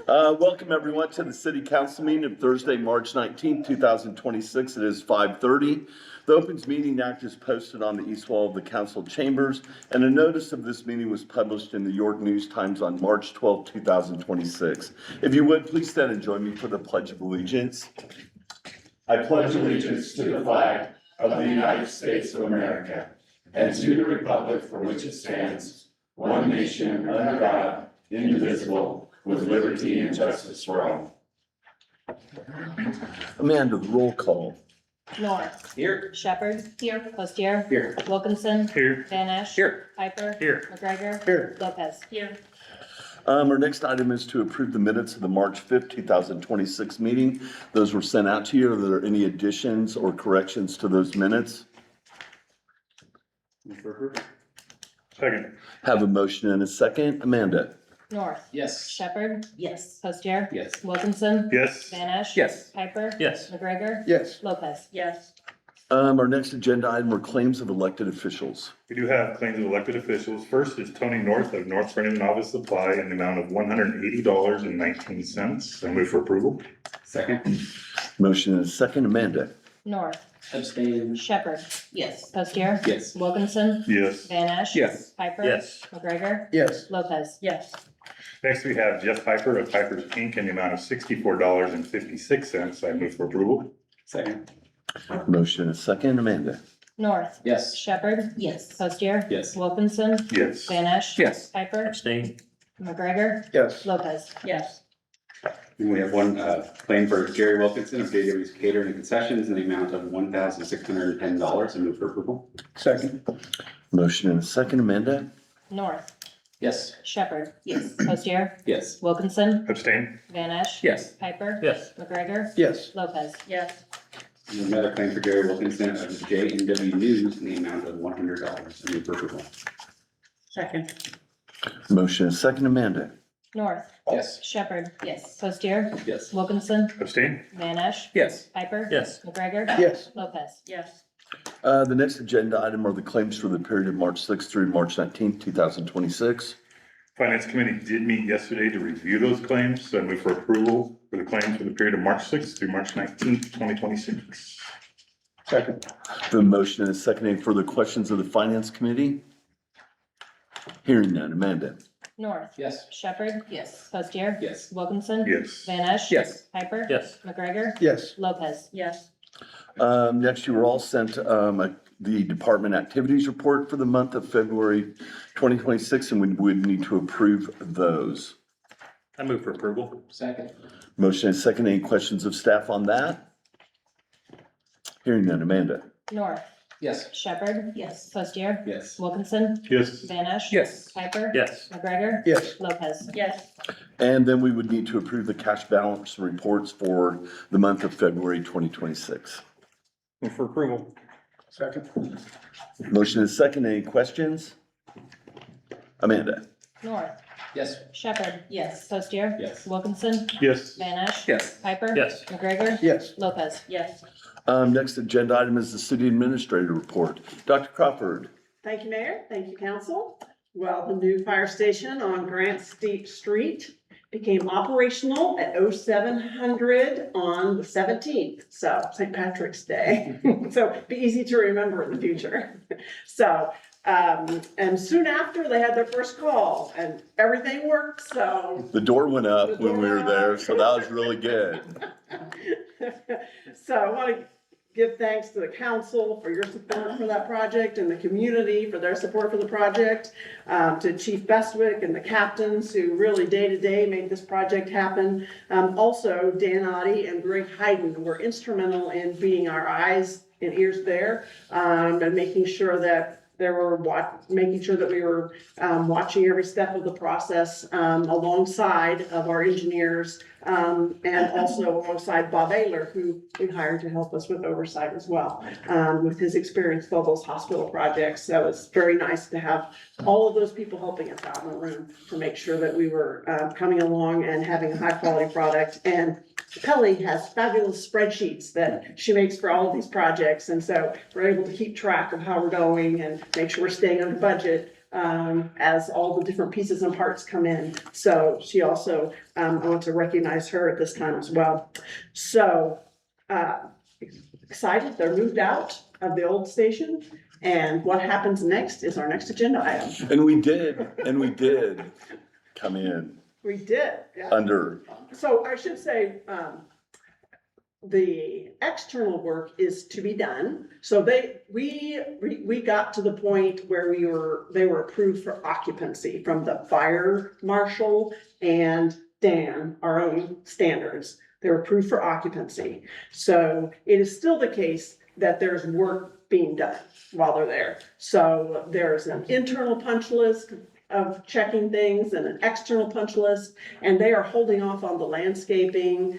Welcome everyone to the City Council meeting of Thursday, March 19th, 2026. It is 5:30. The Opens Meeting Act is posted on the east wall of the council chambers, and a notice of this meeting was published in the York News Times on March 12th, 2026. If you would, please stand and join me for the Pledge of Allegiance. I pledge allegiance to the flag of the United States of America and to the republic for which it stands, one nation under God, indivisible, with liberty and justice for all. Amanda, the roll call. North. Here. Shepherd. Here. Postier. Here. Wilkinson. Here. Van Esch. Here. Piper. Here. McGregor. Here. Lopez. Here. Our next item is to approve the minutes of the March 5th, 2026 meeting. Those were sent out to you. Are there any additions or corrections to those minutes? Second. Have a motion and a second. Amanda? North. Yes. Shepherd. Yes. Postier. Yes. Wilkinson. Yes. Van Esch. Yes. Piper. Yes. McGregor. Yes. Lopez. Yes. Our next agenda item are claims of elected officials. We do have claims of elected officials. First is Tony North of North Vernon Novice Supply in the amount of $180.19. I move for approval. Second. Motion and a second. Amanda? North. Abstain. Shepherd. Yes. Postier. Yes. Wilkinson. Yes. Van Esch. Yes. Piper. Yes. McGregor. Yes. Lopez. Yes. Next, we have Jeff Piper of Piper's Inc. in the amount of $64.56. I move for approval. Second. Motion and a second. Amanda? North. Yes. Shepherd. Yes. Postier. Yes. Wilkinson. Yes. Van Esch. Yes. Piper. Abstain. McGregor. Yes. Lopez. Yes. And we have one claim for Gary Wilkinson of JW's Catering and Concessions in the amount of $1,610. I move for approval. Second. Motion and a second. Amanda? North. Yes. Shepherd. Yes. Postier. Yes. Wilkinson. Abstain. Van Esch. Yes. Piper. Yes. McGregor. Yes. Lopez. Yes. And another claim for Gary Wilkinson of JW News in the amount of $100. I move for approval. Second. Motion and a second. Amanda? North. Yes. Shepherd. Yes. Postier. Yes. Wilkinson. Abstain. Van Esch. Yes. Piper. Yes. McGregor. Yes. Lopez. Yes. The next agenda item are the claims for the period of March 6th through March 19th, 2026. Finance Committee did meet yesterday to review those claims. So I move for approval for the claims for the period of March 6th through March 19th, 2026. Second. The motion and a second. Any further questions of the Finance Committee? Hearing none. Amanda? North. Yes. Shepherd. Yes. Postier. Yes. Wilkinson. Yes. Van Esch. Yes. Piper. Yes. McGregor. Yes. Lopez. Yes. Next, you were all sent the department activities report for the month of February 2026, and we would need to approve those. I move for approval. Second. Motion and second. Any questions of staff on that? Hearing none. Amanda? North. Yes. Shepherd. Yes. Postier. Yes. Wilkinson. Yes. Van Esch. Yes. Piper. Yes. McGregor. Yes. Lopez. Yes. And then we would need to approve the cash balance reports for the month of February 2026. Move for approval. Second. Motion is second. Any questions? Amanda? North. Yes. Shepherd. Yes. Postier. Yes. Wilkinson. Yes. Van Esch. Yes. Piper. Yes. McGregor. Yes. Lopez. Yes. Next agenda item is the city administrator report. Dr. Crawford? Thank you, Mayor. Thank you, Council. Well, the new fire station on Grant Steep Street became operational at 0700 on the 17th, so St. Patrick's Day. So be easy to remember in the future. So, and soon after, they had their first call and everything worked, so. The door went up The when door we were went there, up. so that was really good. So I want to give thanks to the council for your support for that project and the community for their support for the project, to Chief Bestwick and the captains who really day to day made this project happen. Also, Dan Oddie and Greg Hayden were instrumental in being our eyes and ears there, and making sure that making sure that we were watching every step of the process alongside of our engineers, and also alongside Bob Ayler, who we hired to help us with oversight as well, with his experience with all those hospital projects. So it's very nice to have all of those people helping us out in the room to make sure that we were coming along and having a high quality product. And Pelly has fabulous spreadsheets that she makes for all of these projects. And so we're able to keep track of how we're going and make sure we're staying under budget as all the different pieces and parts come in. So she also, I want to recognize her at this time as well. So, excited, they're moved out of the old station. And what happens next is our next agenda item. And we did come in We did, yeah. under, So I should say, the external work is to be done. So we got to the point where they were approved for occupancy from the fire marshal and Dan, our own standards. They were approved for occupancy. So it is still the case that there's work being done while they're there. So there's an internal punch list of checking things and an external punch list, and they are holding off on the landscaping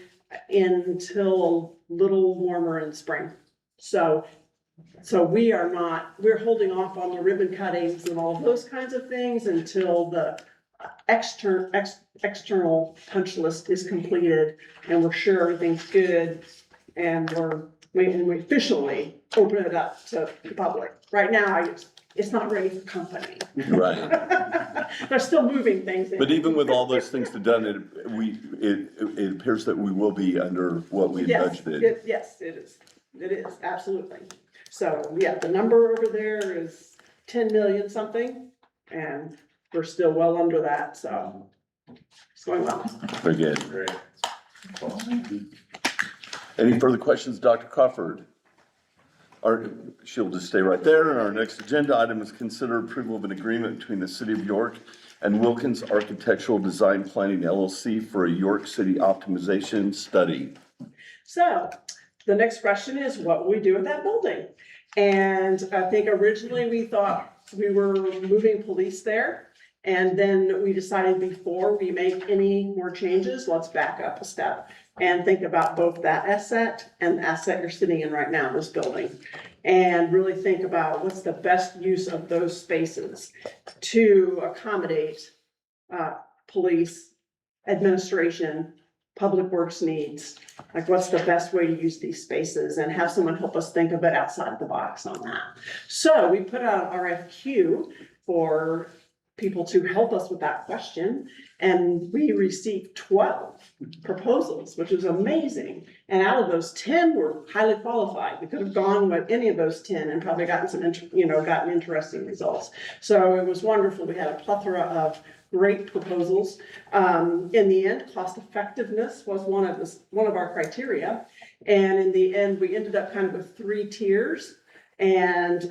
until a little warmer in spring. So we're holding off on the ribbon cuttings and all of those kinds of things until the external punch list is completed and we're sure everything's good and we officially open it up to the public. Right now, it's not ready for company. right. They're still moving things in. But even with all those things done, it appears that we will be under what we had Yes, budgeted. yes, it is. It is, absolutely. So, yeah, the number over there is 10 million something, and we're still well under that, so it's going well. Very good. Great. Any further questions, Dr. Crawford? She'll just stay right there. And our next agenda item is consider approval of an agreement between the City of York and Wilkins Architectural Design Planning LLC for a York City optimization study. So, the next question is, what will we do with that building? And I think originally we thought we were moving police there. And then we decided before we make any more changes, let's back up a step and think about both that asset and the asset you're sitting in right now, this building. And really think about what's the best use of those spaces to accommodate police, administration, public works needs. Like, what's the best way to use these spaces, and have someone help us think a bit outside the box on that. So we put out an RFQ for people to help us with that question, and we received 12 proposals, which was amazing. And out of those, 10 were highly qualified. We could have gone with any of those 10 and probably gotten some, gotten interesting results. So it was wonderful. We had a plethora of great proposals. In the end, cost effectiveness was one of our criteria. And in the end, we ended up kind of with 3 tiers. And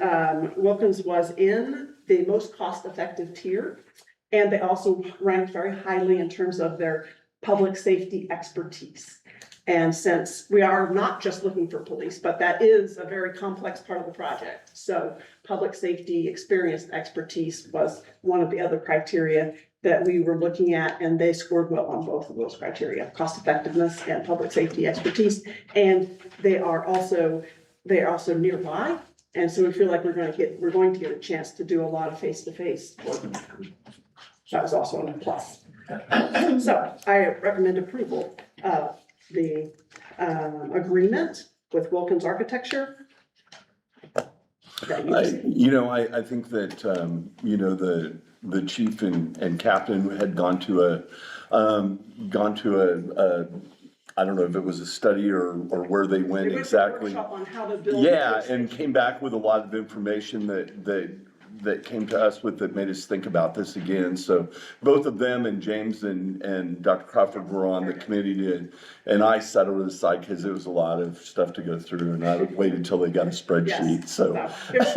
Wilkins was in the most cost-effective tier. And they also ranked very highly in terms of their public safety expertise. And since we are not just looking for police, but that is a very complex part of the project. So public safety experienced expertise was one of the other criteria that we were looking at, and they scored well on both of those criteria, cost effectiveness and public safety expertise. And they are also nearby. And so we feel like we're going to get a chance to do a lot of face-to-face work with them. That was also a plus. So I recommend approval of the agreement with Wilkins Architecture. I think that, the chief and captain had gone to a, I don't know if it was a study or where they went exactly. Workshop on how to build. Yeah, and came back with a lot of information that came to us that made us think about this again. So both of them and James and Dr. Crawford were on the committee and I set it aside because it was a lot of stuff to go through, and I waited until they got a spreadsheet, Yes. so. It was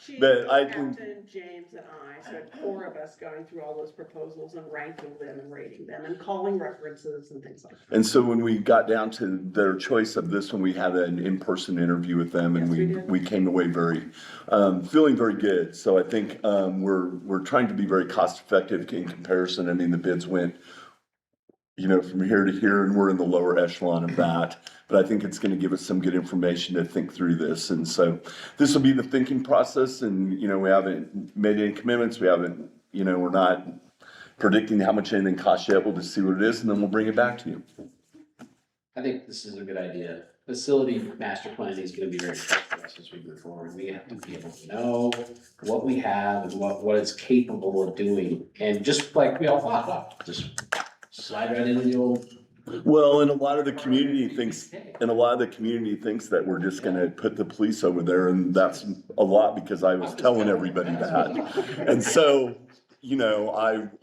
Chief, But I think- Captain, James and I, so 4 of us going through all those proposals and ranking them and rating them and calling references and things like that. And so when we got down to their choice of this one, we had an in-person interview with them, and Yes, we did. we came away very, feeling very good. So I think, we're trying to be very cost effective in comparison. I mean, the bids went, from here to here, and we're in the lower echelon of that. But I think it's gonna give us some good information to think through this. And so this will be the thinking process, and, we haven't made any commitments. We haven't, we're not predicting how much anything costs yet. We'll just see what it is, and then we'll bring it back to you. I think this is a good idea. facility master planning is gonna be very important for us as we move forward. We have to be able to know what we have and what it's capable of doing. And just like we all thought, just slide right into the old. Well, and a lot of the community thinks that we're just gonna put the police over there, and that's a lot because I was telling everybody that. And so, you know,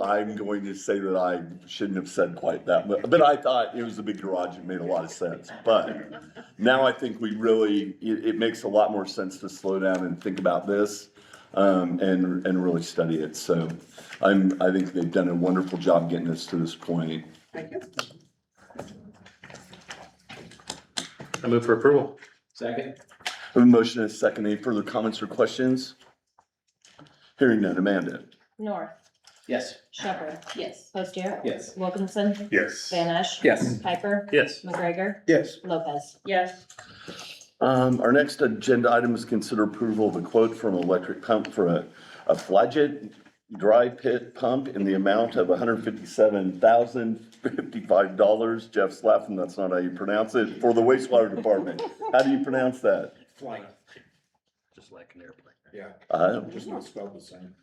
I'm going to say that I shouldn't have said quite that, but I thought it was a big garage, it made a lot of sense. But now I think we really, it makes a lot more sense to slow down and think about this, and really study it. So I think they've done a wonderful job getting us to this point. Thank you. I move for approval. Second? We have a motion and a second. Any further comments or questions? Hearing none. Amanda? North, Yes. Shepherd, Yes. Postier, Yes. Wilkinson, Yes. Van Esch, Yes. Piper, Yes. McGregor, Yes. Lopez. Yes. Our next agenda item is consider approval of a quote from Electric Pump for a Flagit dry pit pump in the amount of $157,055. Jeff's laughing, that's not how you pronounce it, for the wastewater department. How do you pronounce that? Flight. Just like an airplane. Yeah, I just not spelled the same.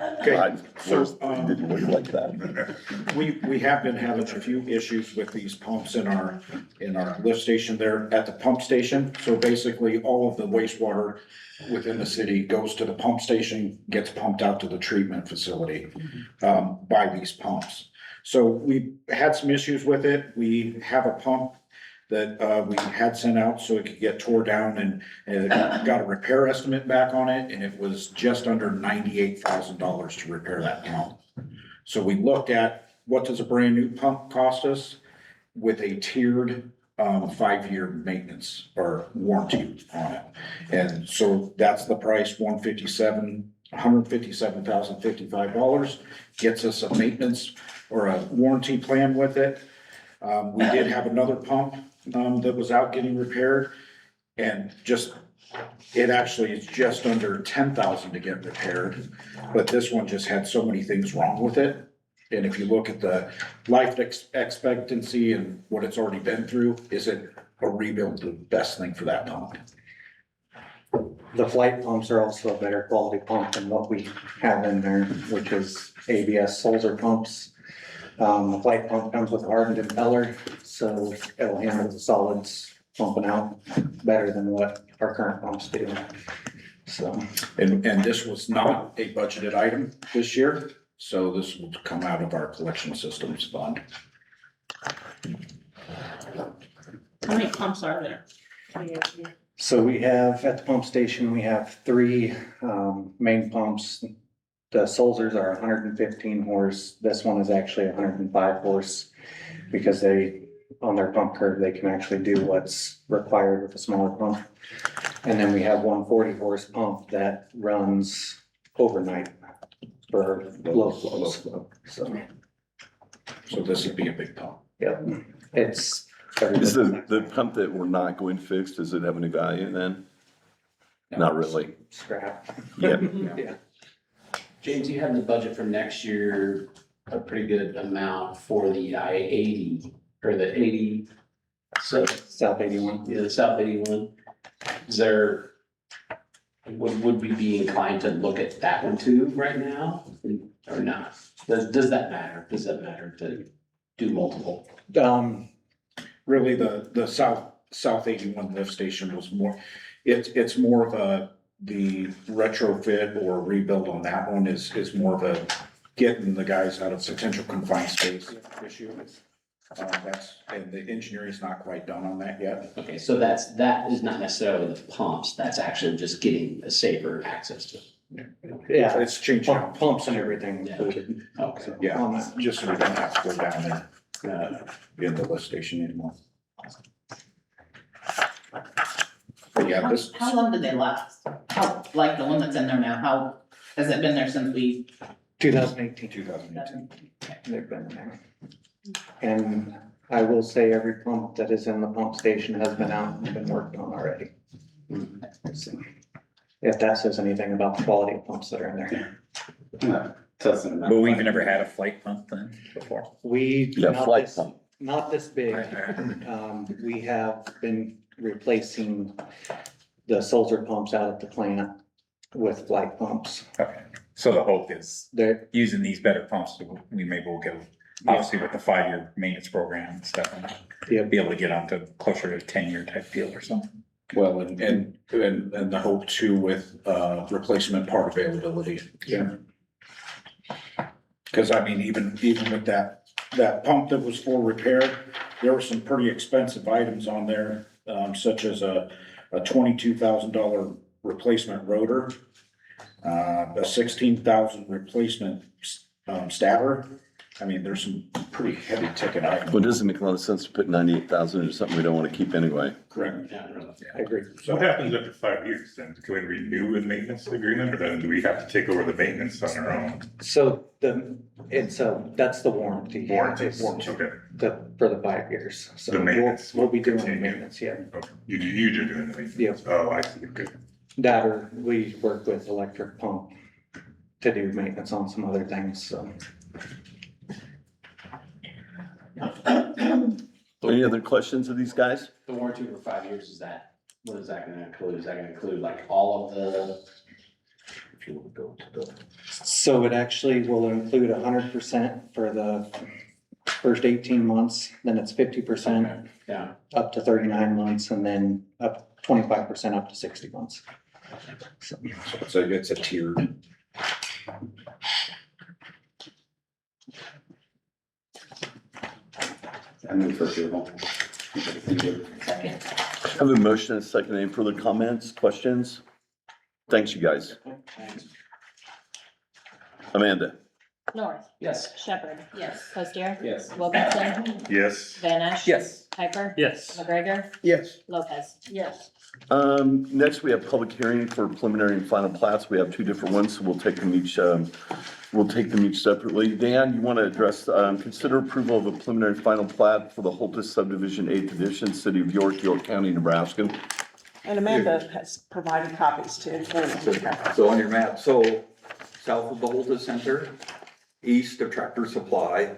Okay, first, didn't look like that. We have been having a few issues with these pumps in our lift station there at the pump station. So basically, all of the wastewater within the city goes to the pump station, gets pumped out to the treatment facility, by these pumps. So we had some issues with it. We have a pump that, we had sent out so it could get tore down and got a repair estimate back on it, and it was just under $98,000 to repair that pump. So we looked at what does a brand new pump cost us with a tiered 5-year maintenance or warranty on it. And so that's the price, $157,055, gets us a maintenance or a warranty plan with it. We did have another pump that was out getting repaired, and it actually is just under 10,000 to get repaired, but this one just had so many things wrong with it. And if you look at the life expectancy and what it's already been through, is it a rebuild the best thing for that pump? The flight pumps are also a better quality pump than what we have in there, which is ABS Sulzer pumps. The flight pump comes with a hardened impeller, so it'll handle the solids pumping out better than what our current pumps do. So, And this was not a budgeted item this year, so this will come out of our collection systems fund. How many pumps are there? so we have, at the pump station, we have 3 main pumps. The Sulzers are 115 horse. This one is actually 105 horse because they, on their pump curve, they can actually do what's required with a smaller pump. And then we have 140 horse pump that runs overnight for low flows. So, this would be a big pump. yep, it's. Is the pump that we're not going to fix, does it have any value then? Not really. Scrap. Yep. Yeah. James, you have the budget for next year, a pretty good amount for the I-80, or the 80, so, South 81. yeah, the South 81. Is there, would we be inclined to look at that one too right now, or not? Does that matter? Does that matter to do multiple? Really, the South 81 lift station was more, it's more of the retrofit or rebuild on that one is more of a getting the guys out of potential confined space issue. And the engineering's not quite done on that yet. Okay, so that is not necessarily the pumps, that's actually just getting a safer access to. Yeah, It's changing. pumps and everything Yeah. included. Okay. Yeah, just so we don't have to go down there, in the lift station anymore. But yeah, this, How long do they last? How, like the one that's in there now, how, has it been there since we? 2018. 2018. They've been there. And I will say every pump that is in the pump station has been out and been worked on already. So, if that says anything about the quality of pumps that are in there. No, doesn't. But we've never had a flight pump then before. We. Yeah, not flight this- pump. not this big. We have been replacing the Sulzer pumps out at the plant with flight pumps. Okay, so the hope is They're, using these better pumps, we maybe will get, obviously with the 5-year maintenance program and stuff, and yeah, be able to get onto closer to a 10-year type deal or something. Well, and the hope too with, replacement part availability. Yeah. Cause I mean, even with that pump that was for repair, there were some pretty expensive items on there, such as a $22,000 replacement rotor, a $16,000 replacement, stator. I mean, there's some pretty heavy ticket items. Well, it doesn't make a lot of sense to put 98,000 into something we don't want to keep anyway. Correct. Yeah, really. I agree. So What happens after 5 years then? Can we renew a maintenance agreement or then do we have to take over the maintenance on our own? So that's the warranty. Warranty, It's okay. for the 5 years. So The maintenance we'll be doing the continue. maintenance, yeah. Okay. You're doing the maintenance? Yeah. Oh, I see, okay. That or we work with electric pump to do maintenance on some other things, so. Any other questions of these guys? The warranty for 5 years, is that, what is that gonna include? Is that gonna include like all of the? If you would go to the. So it actually will include 100% for the first 18 months, then it's 50% Yeah, up to 39 months, and then up 25% up to 60 months. So, it's a tiered. I move for approval. Second. I have a motion and a second. Any further comments, questions? Thanks, you guys. thanks. Amanda? North. Yes. Shepherd. Yes. Postier. Yes. Wilkinson. Yes. Van Esch. Yes. Piper. Yes. McGregor. Yes. Lopez. Yes. Next, we have public hearing for preliminary and final plats. We have two different ones, so we'll take them each separately. Dan, you want to address, consider approval of a preliminary final plat for the Holtus subdivision 8th edition, City of York, York County, Nebraska. And Amanda has provided copies too. So on your map, so south of the Holtus Center, east of Tractor Supply,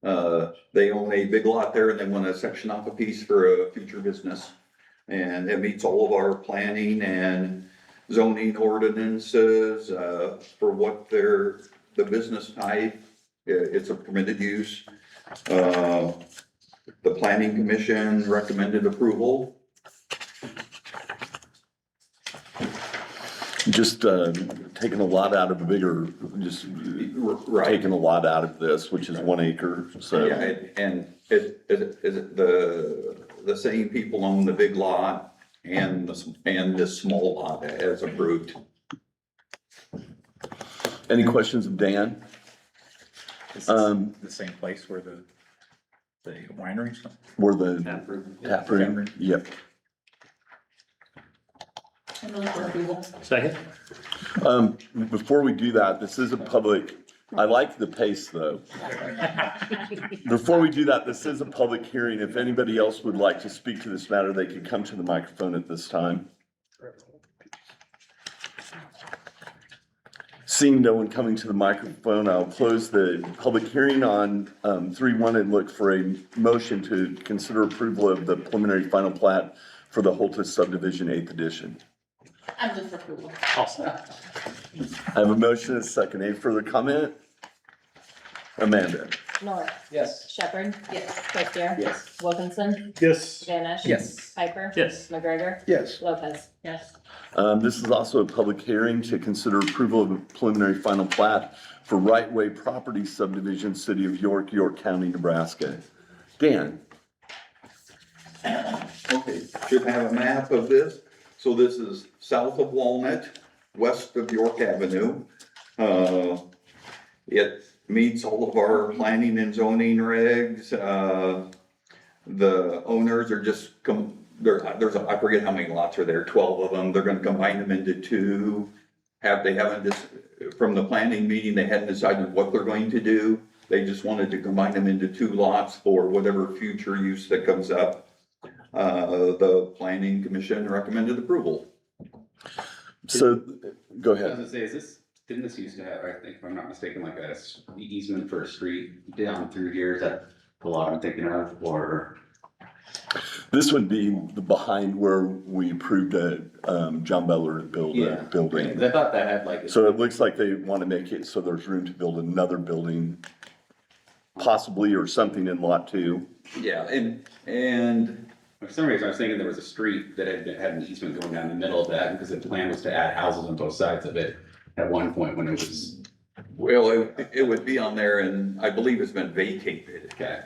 they own a big lot there and they want to section off a piece for a future business. And it meets all of our planning and zoning ordinances, for what the business type, it's a permitted use. The planning commission recommended approval. Just, taking a lot out of a bigger, just Right. taking a lot out of this, which is 1 acre, so. Yeah, and it the same people own the big lot and this small lot as approved. Any questions of Dan? Is Um, this the same place where the wineries? Or the tap room? Yep. I move for approval. Second? Before we do that, this is a public, I like the pace though. Before we do that, this is a public hearing. If anybody else would like to speak to this matter, they could come to the microphone at this time. Seeing no one coming to the microphone, I'll close the public hearing on 3-1 and look for a motion to consider approval of the preliminary final plat for the Holtus subdivision 8th edition. I move for approval. I have a motion and a second. Any further comment? Amanda? North. Yes. Shepherd. Yes. Postier. Yes. Wilkinson. Yes. Van Esch. Yes. Piper. Yes. McGregor. Yes. Lopez. Yes. This is also a public hearing to consider approval of a preliminary final plat for Right Way Property Subdivision, City of York, York County, Nebraska. Dan? Okay, should have a map of this. So this is south of Walnut, west of York Avenue. It meets all of our planning and zoning regs. The owners are just I forget how many lots are there, 12 of them. They're gonna combine them into two. They haven't just, from the planning meeting, they hadn't decided what they're going to do. They just wanted to combine them into 2 lots for whatever future use that comes up. The planning commission recommended approval. So, go I was ahead. gonna say, didn't this used to have, I think, if I'm not mistaken, like a easement for a street down through here, is that the lot I'm thinking of, or? This would be the behind where we approved a, John Beller to build a building. I thought that had like. So it looks like they want to make it so there's room to build another building, possibly, or something in lot 2. Yeah, and For some reason, I was thinking there was a street that had an easement going down the middle of that, because the plan was to add houses on both sides of it at one point when it was. well, it would be on there and I believe it's been vacated. Okay.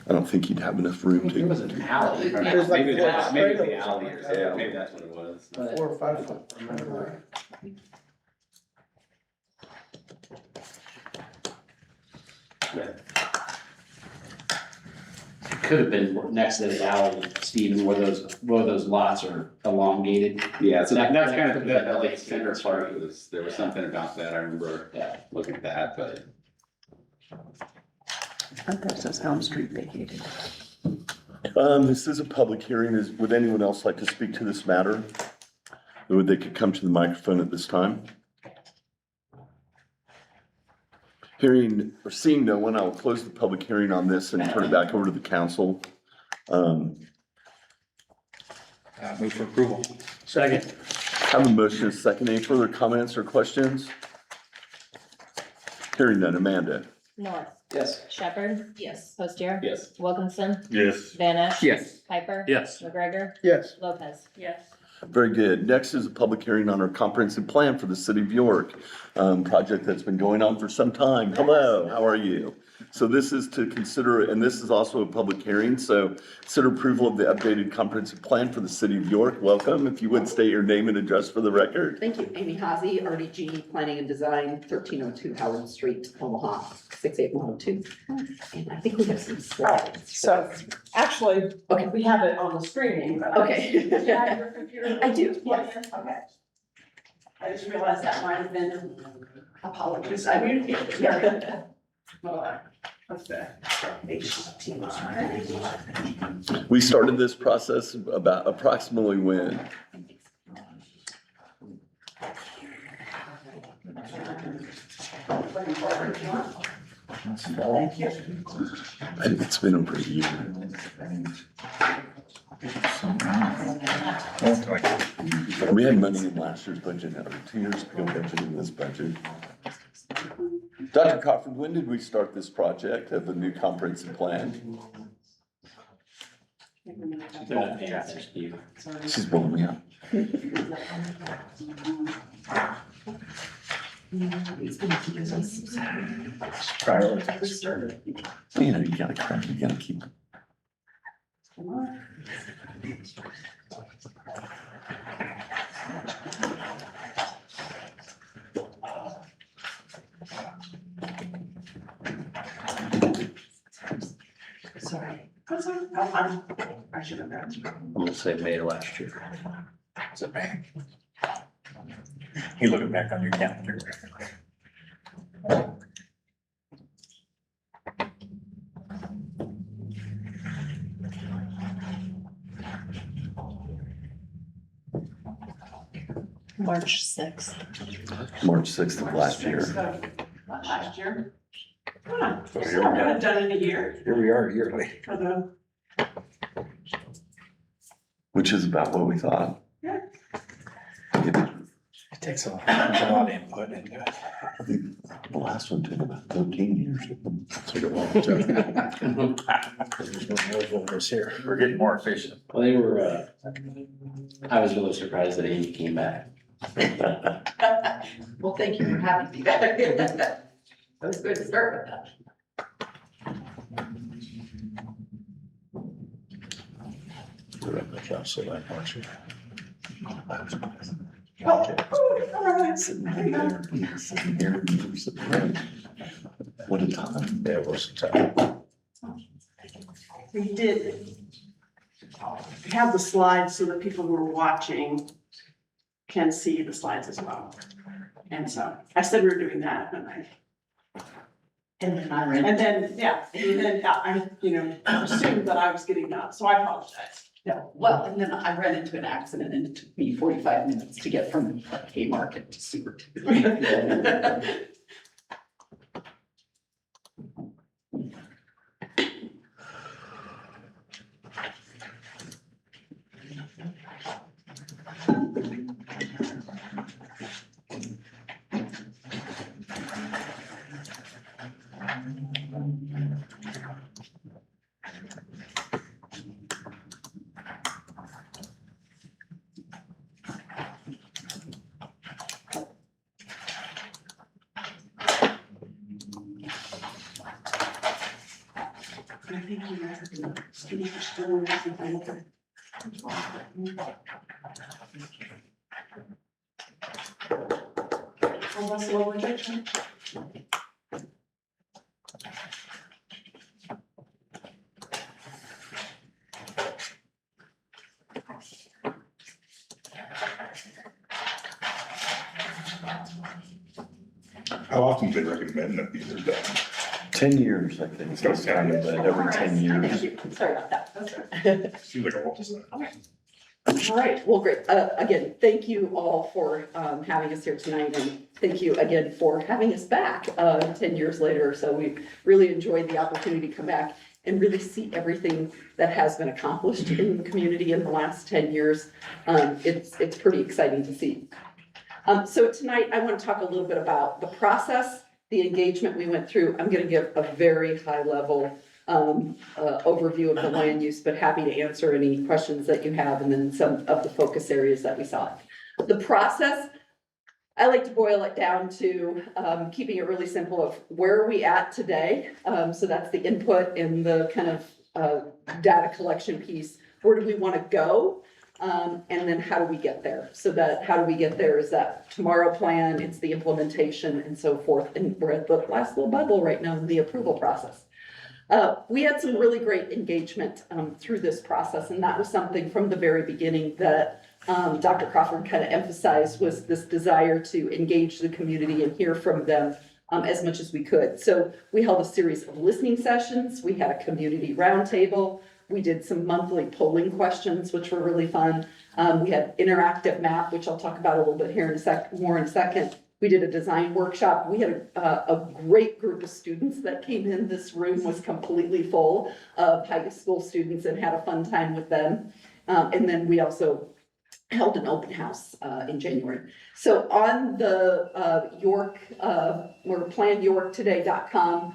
I don't think you'd have enough room There was to. an alley. Or There's like maybe four that's, maybe it's the trailers. alley or something, maybe that's what it was. 4 or 5 foot. It could have been next to the alley, Stephen, where those lots are elongated. Yeah, so that's kind of, That- that like center part was, there was something about that, I remember Yeah. looking at that, but. That says Elm Street vacated. This is a public hearing. Would anyone else like to speak to this matter? Or they could come to the microphone at this time? Hearing or seeing no one, I will close the public hearing on this and turn it back over to the council. Move for approval. Second. Have a motion and a second. Any further comments or questions? Hearing none. Amanda? North. Yes. Shepherd. Yes. Postier. Yes. Wilkinson. Yes. Van Esch. Yes. Piper. Yes. McGregor. Yes. Lopez. Yes. Very good. Next is a public hearing on our comprehensive plan for the city of York. Project that's been going on for some time. Hello, how are you? So this is to consider, and this is also a public hearing, so consider approval of the updated comprehensive plan for the city of York. Welcome. If you would state your name and address for the record. Thank you. Amy Hazy, RDG Planning and Design, 1302 Howard Street, Omaha, 68102. And I think we have some slides. So, actually, Okay. we have it on the screen. but- Okay. Do you have your computer? I do, yes. Okay. I just realized that might have been apologies. I mean, yeah. What's that? We started this process about approximately when? Thank you. It's been over a year. We had money in last year's budget, or 2 years ago budget in this budget. Dr. Cofford, when did we start this project of the new comprehensive plan? They're not paying attention, Steve. She's blowing me up. You know, you gotta crack, you gotta keep. Sorry. I should have asked. I'm gonna say May last year. Is it bad? You looking back on your calendar. March 6th. March 6th of last year. Last year. Huh, it's not been done in a year Here we are yearly. for the, Which is about what we thought. Yeah. It takes a lot of input into it. I think the last one took about 13 years. Here, we're getting more efficient. Well, they were, I was really surprised that Amy came back. Well, thank you for having me back. That was good to start with that. Sitting there, sitting here, sitting there. What a time. Yeah, it was tough. we did have the slides so that people who are watching can see the slides as well. And so I said we were doing that And then I ran. and then I, assumed that I was getting done, so I apologize. No, well, and then I ran into an accident and it took me 45 minutes to get from Haymarket to Seward. How often do they recommend that these are done? 10 years, I think, so it's kind of every 10 years. Thank you. Sorry about that. Seems like a lot of time. All right, well, great. Again, thank you all for having us here tonight, and thank you again for having us back 10 years later. So we really enjoyed the opportunity to come back and really see everything that has been accomplished in the community in the last 10 years. It's pretty exciting to see. So tonight, I want to talk a little bit about the process, the engagement we went through. I'm going to give a very high level overview of the land use, but happy to answer any questions that you have, and then some of the focus areas that we saw. The process, I like to boil it down to keeping it really simple of where are we at today? So that's the input and the kind of data collection piece. Where do we want to go? And then how do we get there? So that how do we get there is that tomorrow plan, it's the implementation and so forth. And we're at the last little bubble right now in the approval process. We had some really great engagement through this process, and that was something from the very beginning that Dr. Crawford kind of emphasized, was this desire to engage the community and hear from them as much as we could. So we held a series of listening sessions. We had a community roundtable. We did some monthly polling questions, which were really fun. We had interactive map, which I'll talk about a little bit here in a second. We did a design workshop. We had a great group of students that came in. This room was completely full of high school students and had a fun time with them. And then we also held an open house in January. So on the York, or planyorktoday.com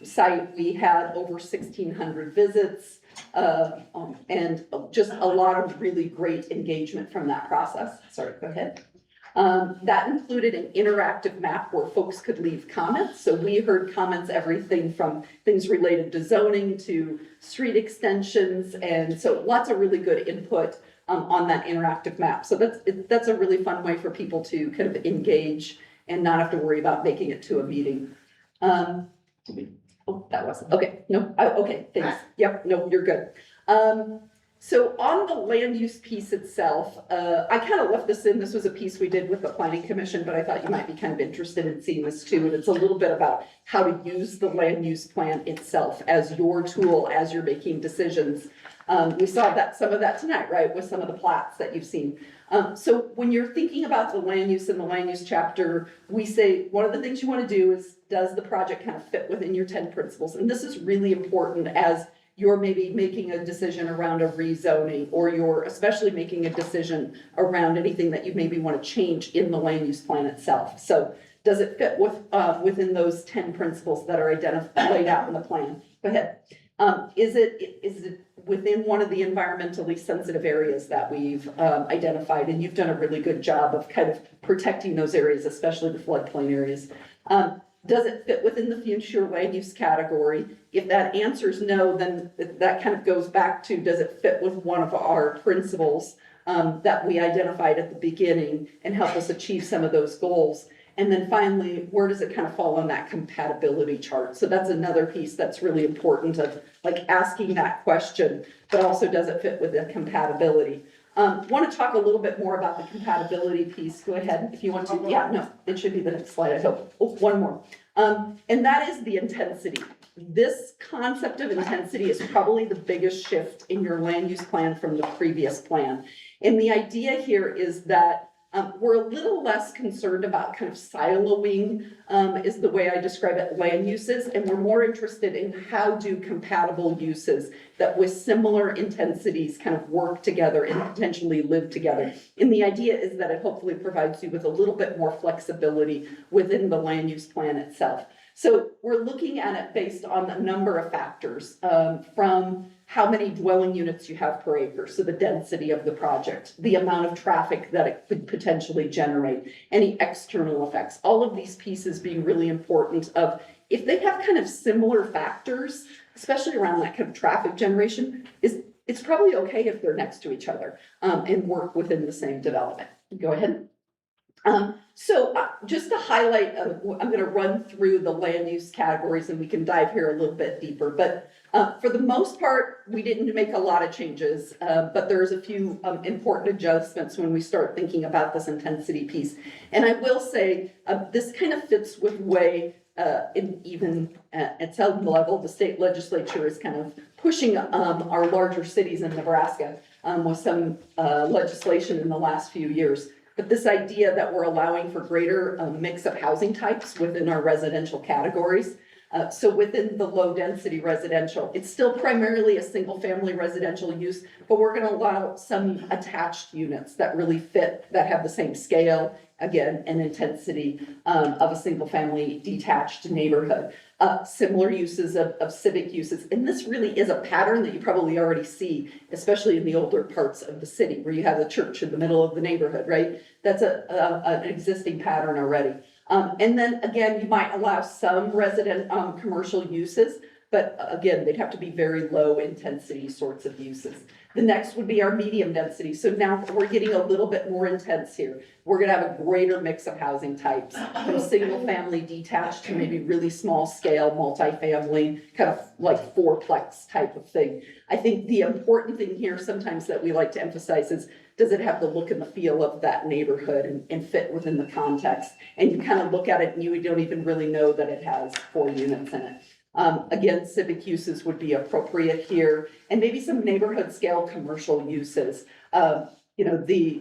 site, we had over 1,600 visits and just a lot of really great engagement from that process. Sorry, go ahead. That included an interactive map where folks could leave comments. So we heard comments, everything from things related to zoning to street extensions. And so lots of really good input on that interactive map. So that's a really fun way for people to kind of engage and not have to worry about making it to a meeting. Oh, that wasn't, okay, no, okay, thanks. Yep, no, you're good. So on the land use piece itself, I kind of left this in. This was a piece we did with the Planning Commission, but I thought you might be kind of interested in seeing this too. And it's a little bit about how to use the land use plan itself as your tool as you're making decisions. We saw that some of that tonight, right, with some of the plats that you've seen. So when you're thinking about the land use in the land use chapter, we say one of the things you want to do is, does the project kind of fit within your 10 principles? And this is really important as you're maybe making a decision around a rezoning, or you're especially making a decision around anything that you maybe want to change in the land use plan itself. So does it fit with within those 10 principles that are laid out in the plan? Go ahead. Is it within one of the environmentally sensitive areas that we've identified? And you've done a really good job of kind of protecting those areas, especially the floodplain areas. Does it fit within the future land use category? If that answer is no, then that kind of goes back to, does it fit with one of our principles that we identified at the beginning and help us achieve some of those goals? And then finally, where does it kind of fall on that compatibility chart? So that's another piece that's really important, of like asking that question, but also does it fit with the compatibility? Want to talk a little bit more about the compatibility piece. Go ahead if you want to. Yeah, no, it should be the next slide, I hope. Oh, one more. And that is the intensity. This concept of intensity is probably the biggest shift in your land use plan from the previous plan. And the idea here is that we're a little less concerned about kind of siloing, is the way I describe it, land uses, and we're more interested in how do compatible uses that with similar intensities kind of work together and potentially live together. And the idea is that it hopefully provides you with a little bit more flexibility within the land use plan itself. So we're looking at it based on a number of factors, from how many dwelling units you have per acre, so the density of the project, the amount of traffic that it could potentially generate, any external effects, all of these pieces being really important of, if they have kind of similar factors, especially around that kind of traffic generation, is it's probably okay if they're next to each other, and work within the same development. Go ahead. Just to highlight, I'm gonna run through the land use categories and we can dive here a little bit deeper, but for the most part, we didn't make a lot of changes, but there's a few important adjustments when we start thinking about this intensity piece. And I will say, this kind of fits with way, at some level, the state legislature is kind of pushing our larger cities in Nebraska with some legislation in the last few years. But this idea that we're allowing for greater mix of housing types within our residential categories. So within the low density residential, it's still primarily a single family residential use, but we're gonna allow some attached units that really fit, that have the same scale, again, and intensity of a single family detached neighborhood. Similar uses of civic uses. And this really is a pattern that you probably already see, especially in the older parts of the city where you have the church in the middle of the neighborhood, right? That's an existing pattern already. And then again, you might allow some resident commercial uses, but again, they'd have to be very low intensity sorts of uses. The next would be our medium density. So now we're getting a little bit more intense here. We're gonna have a greater mix of housing types, from single family detached to maybe really small scale multifamily, kind of like fourplex type of thing. I think the important thing here sometimes that we like to emphasize is, does it have the look and the feel of that neighborhood and fit within the context? And you kind of look at it and you don't even really know that it has 4 units in it. Again, civic uses would be appropriate here, and maybe some neighborhood scale commercial uses. The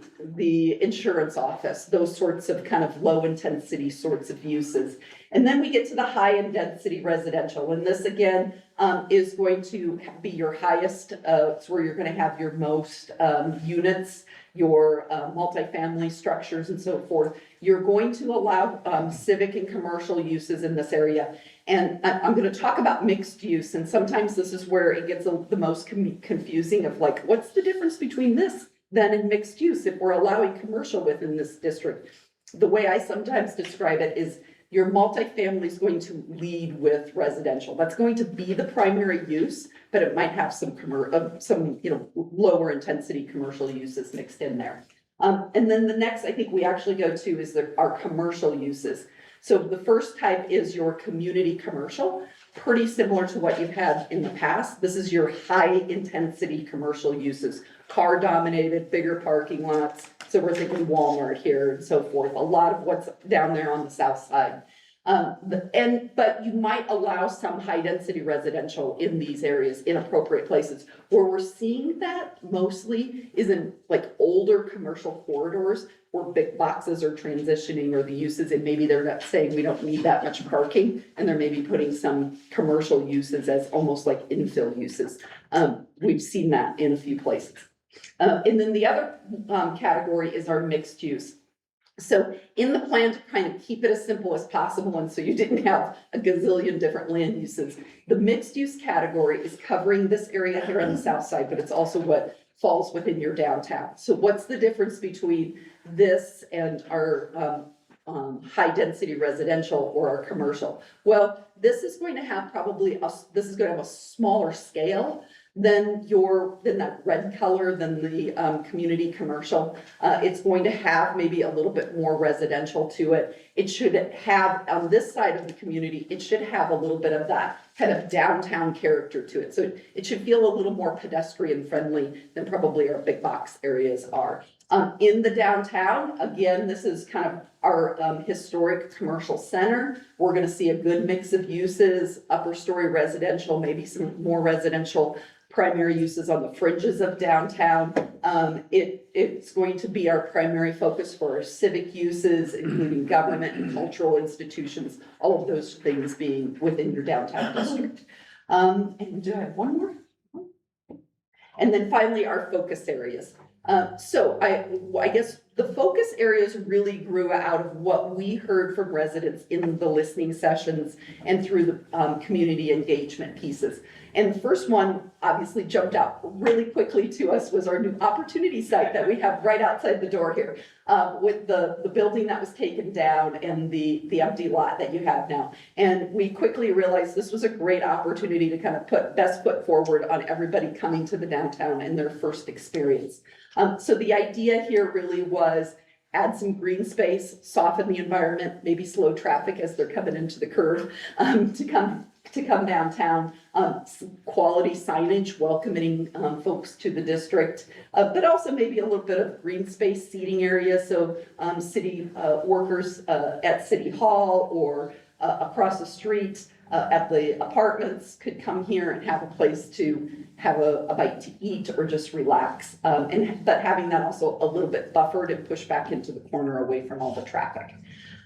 insurance office, those sorts of kind of low intensity sorts of uses. And then we get to the high density residential, and this again is going to be your highest, it's where you're gonna have your most units, your multifamily structures and so forth. You're going to allow civic and commercial uses in this area. And I'm going to talk about mixed use, and sometimes this is where it gets the most confusing of like, what's the difference between this then and mixed use if we're allowing commercial within this district? The way I sometimes describe it is your multifamily is going to lead with residential. That's going to be the primary use, but it might have some lower intensity commercial uses mixed in there. And then the next I think we actually go to is our commercial uses. So the first type is your community commercial, pretty similar to what you've had in the past. This is your high intensity commercial uses, car dominated, bigger parking lots. So we're thinking Walmart here and so forth, a lot of what's down there on the south side. But you might allow some high density residential in these areas in appropriate places. Where we're seeing that mostly is in like older commercial corridors where big boxes are transitioning or the uses, and maybe they're not saying we don't need that much parking, and they're maybe putting some commercial uses as almost like infill uses. We've seen that in a few places. And then the other category is our mixed use. So in the plan to kind of keep it as simple as possible, and so you didn't have a gazillion different land uses, the mixed use category is covering this area here on the south side, but it's also what falls within your downtown. So what's the difference between this and our high density residential or our commercial? Well, this is going to have a smaller scale than that red color, than the community commercial. It's going to have maybe a little bit more residential to it. It should have, on this side of the community, it should have a little bit of that kind of downtown character to it. So it should feel a little more pedestrian friendly than probably our big box areas are. In the downtown, again, this is kind of our historic commercial center. We're going to see a good mix of uses, upper story residential, maybe some more residential primary uses on the fringes of downtown. It's going to be our primary focus for our civic uses, including government and cultural institutions, all of those things being within your downtown district. And do I have one more? And then finally, our focus areas. So I guess the focus areas really grew out of what we heard from residents in the listening sessions and through the community engagement pieces. And the first one obviously jumped out really quickly to us was our new opportunity site that we have right outside the door here, with the building that was taken down and the empty lot that you have now. And we quickly realized this was a great opportunity to kind of put best foot forward on everybody coming to the downtown in their first experience. So the idea here really was add some green space, soften the environment, maybe slow traffic as they're coming into the curve, to come downtown, quality signage, welcoming folks to the district, but also maybe a little bit of green space seating area, so city workers at City Hall or across the street at the apartments could come here and have a place to have a bite to eat or just relax, but having that also a little bit buffered and pushed back into the corner away from all the traffic.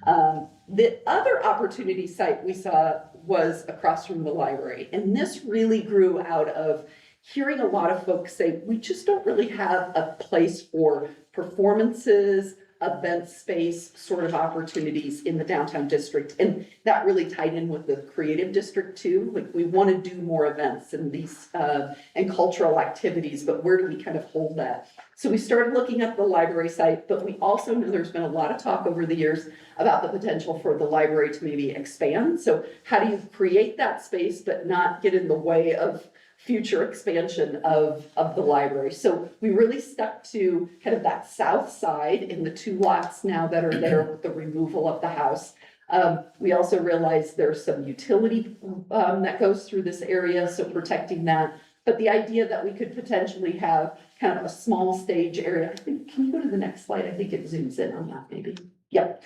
The other opportunity site we saw was across from the library. And this really grew out of hearing a lot of folks say, we just don't really have a place for performances, event space sort of opportunities in the downtown district. And that really tied in with the creative district too. Like we want to do more events and these and cultural activities, but where do we kind of hold that? So we started looking at the library site, but we also know there's been a lot of talk over the years about the potential for the library to maybe expand. So how do you create that space but not get in the way of future expansion of the library? So we really stuck to kind of that south side in the 2 lots now that are there with the removal of the house. We also realized there's some utility that goes through this area, so protecting that. But the idea that we could potentially have kind of a small stage area, I think, can you go to the next slide? I think it zooms in on that maybe. Yep.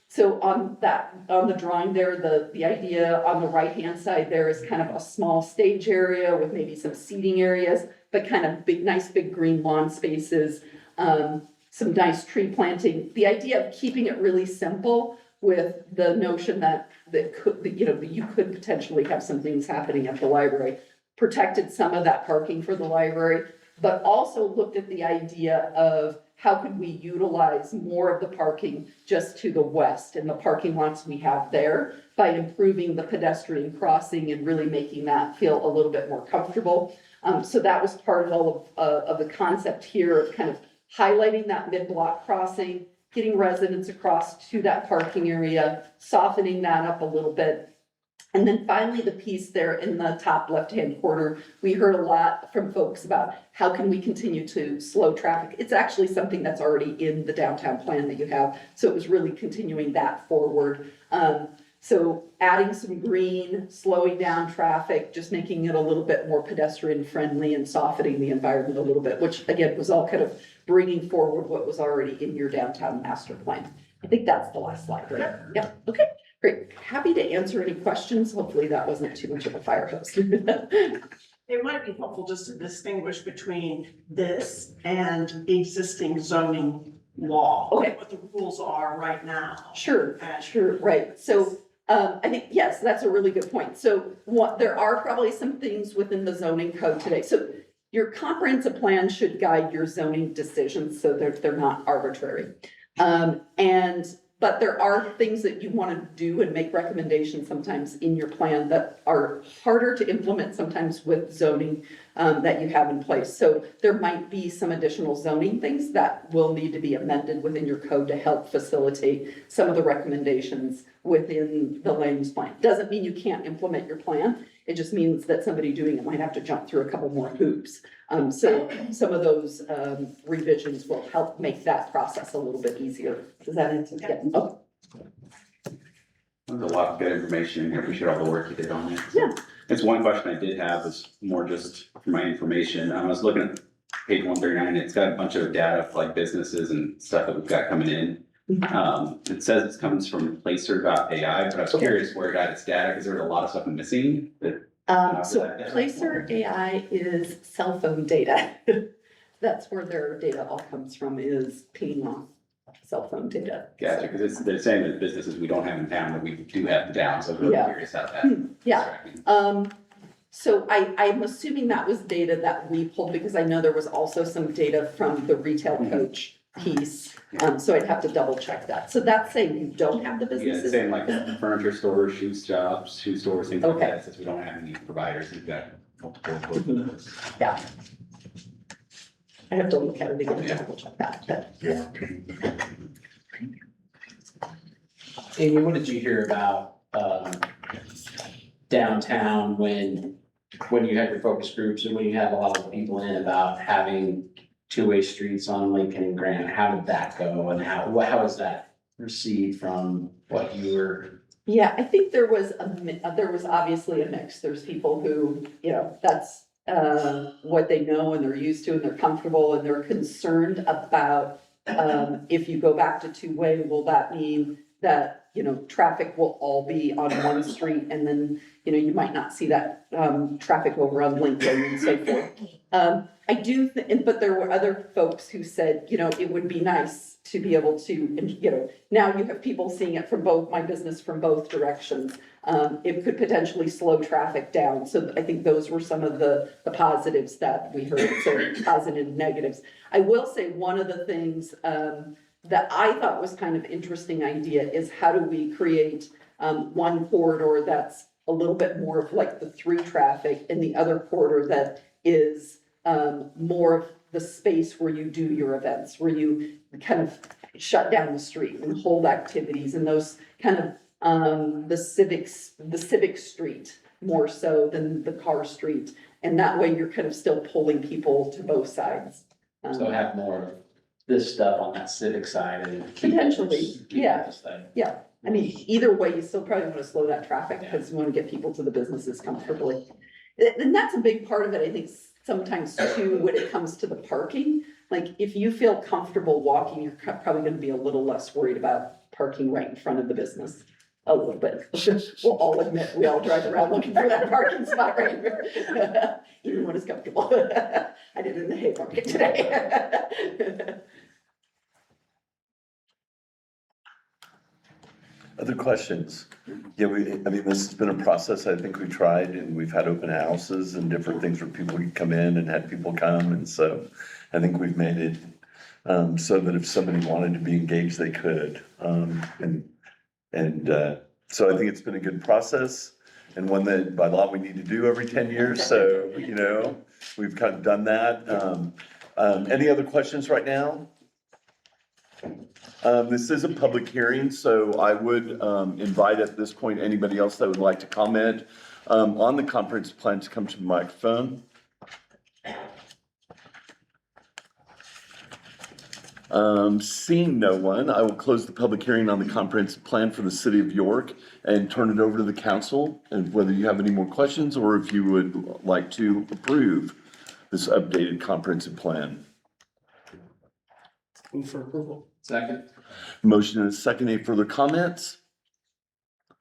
So on the drawing there, the idea on the right-hand side there is kind of a small stage area with maybe some seating areas, but kind of nice big green lawn spaces, some nice tree planting. The idea of keeping it really simple with the notion that you could potentially have some things happening at the library, protected some of that parking for the library, but also looked at the idea of how could we utilize more of the parking just to the west and the parking lots we have there by improving the pedestrian crossing and really making that feel a little bit more comfortable. So that was part of all of the concept here of kind of highlighting that mid-block crossing, getting residents across to that parking area, softening that up a little bit. And then finally, the piece there in the top left-hand corner, we heard a lot from folks about how can we continue to slow traffic. It's actually something that's already in the downtown plan that you have. So it was really continuing that forward. So adding some green, slowing down traffic, just making it a little bit more pedestrian friendly and softening the environment a little bit, which again was all kind of bringing forward what was already in your downtown master plan. I think that's the last slide, right? Yep. Okay. Great. Happy to answer any questions. Hopefully that wasn't too much of a fire hose. It might be helpful just to distinguish between this and existing zoning law. Okay. What the rules are right now. Sure, right. So I think, yes, that's a really good point. So there are probably some things within the zoning code today. So your comprehensive plan should guide your zoning decisions so they're not arbitrary. But there are things that you want to do and make recommendations sometimes in your plan that are harder to implement sometimes with zoning that you have in place. So there might be some additional zoning things that will need to be amended within your code to help facilitate some of the recommendations within the land use plan. Doesn't mean you can't implement your plan. It just means that somebody doing it might have to jump through a couple more hoops. So some of those revisions will help make that process a little bit easier. Does that answer? Yeah. Oh. There's a lot of good information in here. Appreciate all the work you did on it. Yeah. That's one question I did have was more just for my information. I was looking at page 139. It's got a bunch of data for like businesses and stuff that we've got coming in. It says it comes from Placer.ai, but I was curious where it got its data because there was a lot of stuff missing. So Placer AI is cell phone data. That's where their data all comes from, is pinging off cell phone data. Gotcha, because they're saying that businesses we don't have in town, that we do have in town, so I was really curious how that. Yeah. So I'm assuming that was data that we pulled because I know there was also some data from the retail coach piece. So I'd have to double check that. So that's saying you don't have the Yeah, it's businesses? saying like furniture stores, shoe shops, shoe stores, things like Okay. that, since we don't have any providers, we've got multiple. Yeah. I have to look at it again, to double check that, but. Amy, what did you hear about, downtown when you had your focus groups and when you had a lot of people in about having two-way streets on Lincoln and Grant? How did that go and how was that received from what you were? Yeah, I think there was there was obviously a mix. There's people who, that's what they know and they're used to and they're comfortable and they're concerned about, if you go back to two-way, will that mean that, traffic will all be on one street and then, you might not see that, traffic over on Lincoln and so forth. I do, but there were other folks who said, it would be nice to be able to, now you have people seeing it from my business from both directions. It could potentially slow traffic down. So I think those were some of the positives that we heard, so positive and negatives. I will say one of the things, that I thought was kind of interesting idea is how do we create, one corridor that's a little bit more of like the through traffic and the other corridor that is more of the space where you do your events, where you kind of shut down the street and hold activities and those kind of the civic street more so than the car street. And that way you're kind of still pulling people to both sides. So have more of this stuff on that civic side and. keep Potentially, yeah. this thing. Yeah, I mean, either way, you still probably want to slow that traffic because you want to get people to the businesses comfortably. And that's a big part of it, I think, sometimes too, when it comes to the parking. Like, if you feel comfortable walking, you're probably gonna be a little less worried about parking right in front of the business. A little bit. We'll all admit, we all drive around looking for that parking spot right here. Even when it's comfortable. I did it in the Haymarket today. Other questions? Yeah, this has been a process I think we tried and we've had open houses and different things where people could come in and had people come. And so I think we've made it so that if somebody wanted to be engaged, they could. So I think it's been a good process and one that by law we need to do every 10 years. So, we've kind of done that. Any other questions right now? This is a public hearing, so I would invite at this point anybody else that would like to comment on the comprehensive plan to come to the microphone. Seeing no one, I will close the public hearing on the comprehensive plan for the city of York and turn it over to the council, and whether you have any more questions or if you would like to approve this updated comprehensive plan. Move for approval. Second. Motion and a second. Any further comments?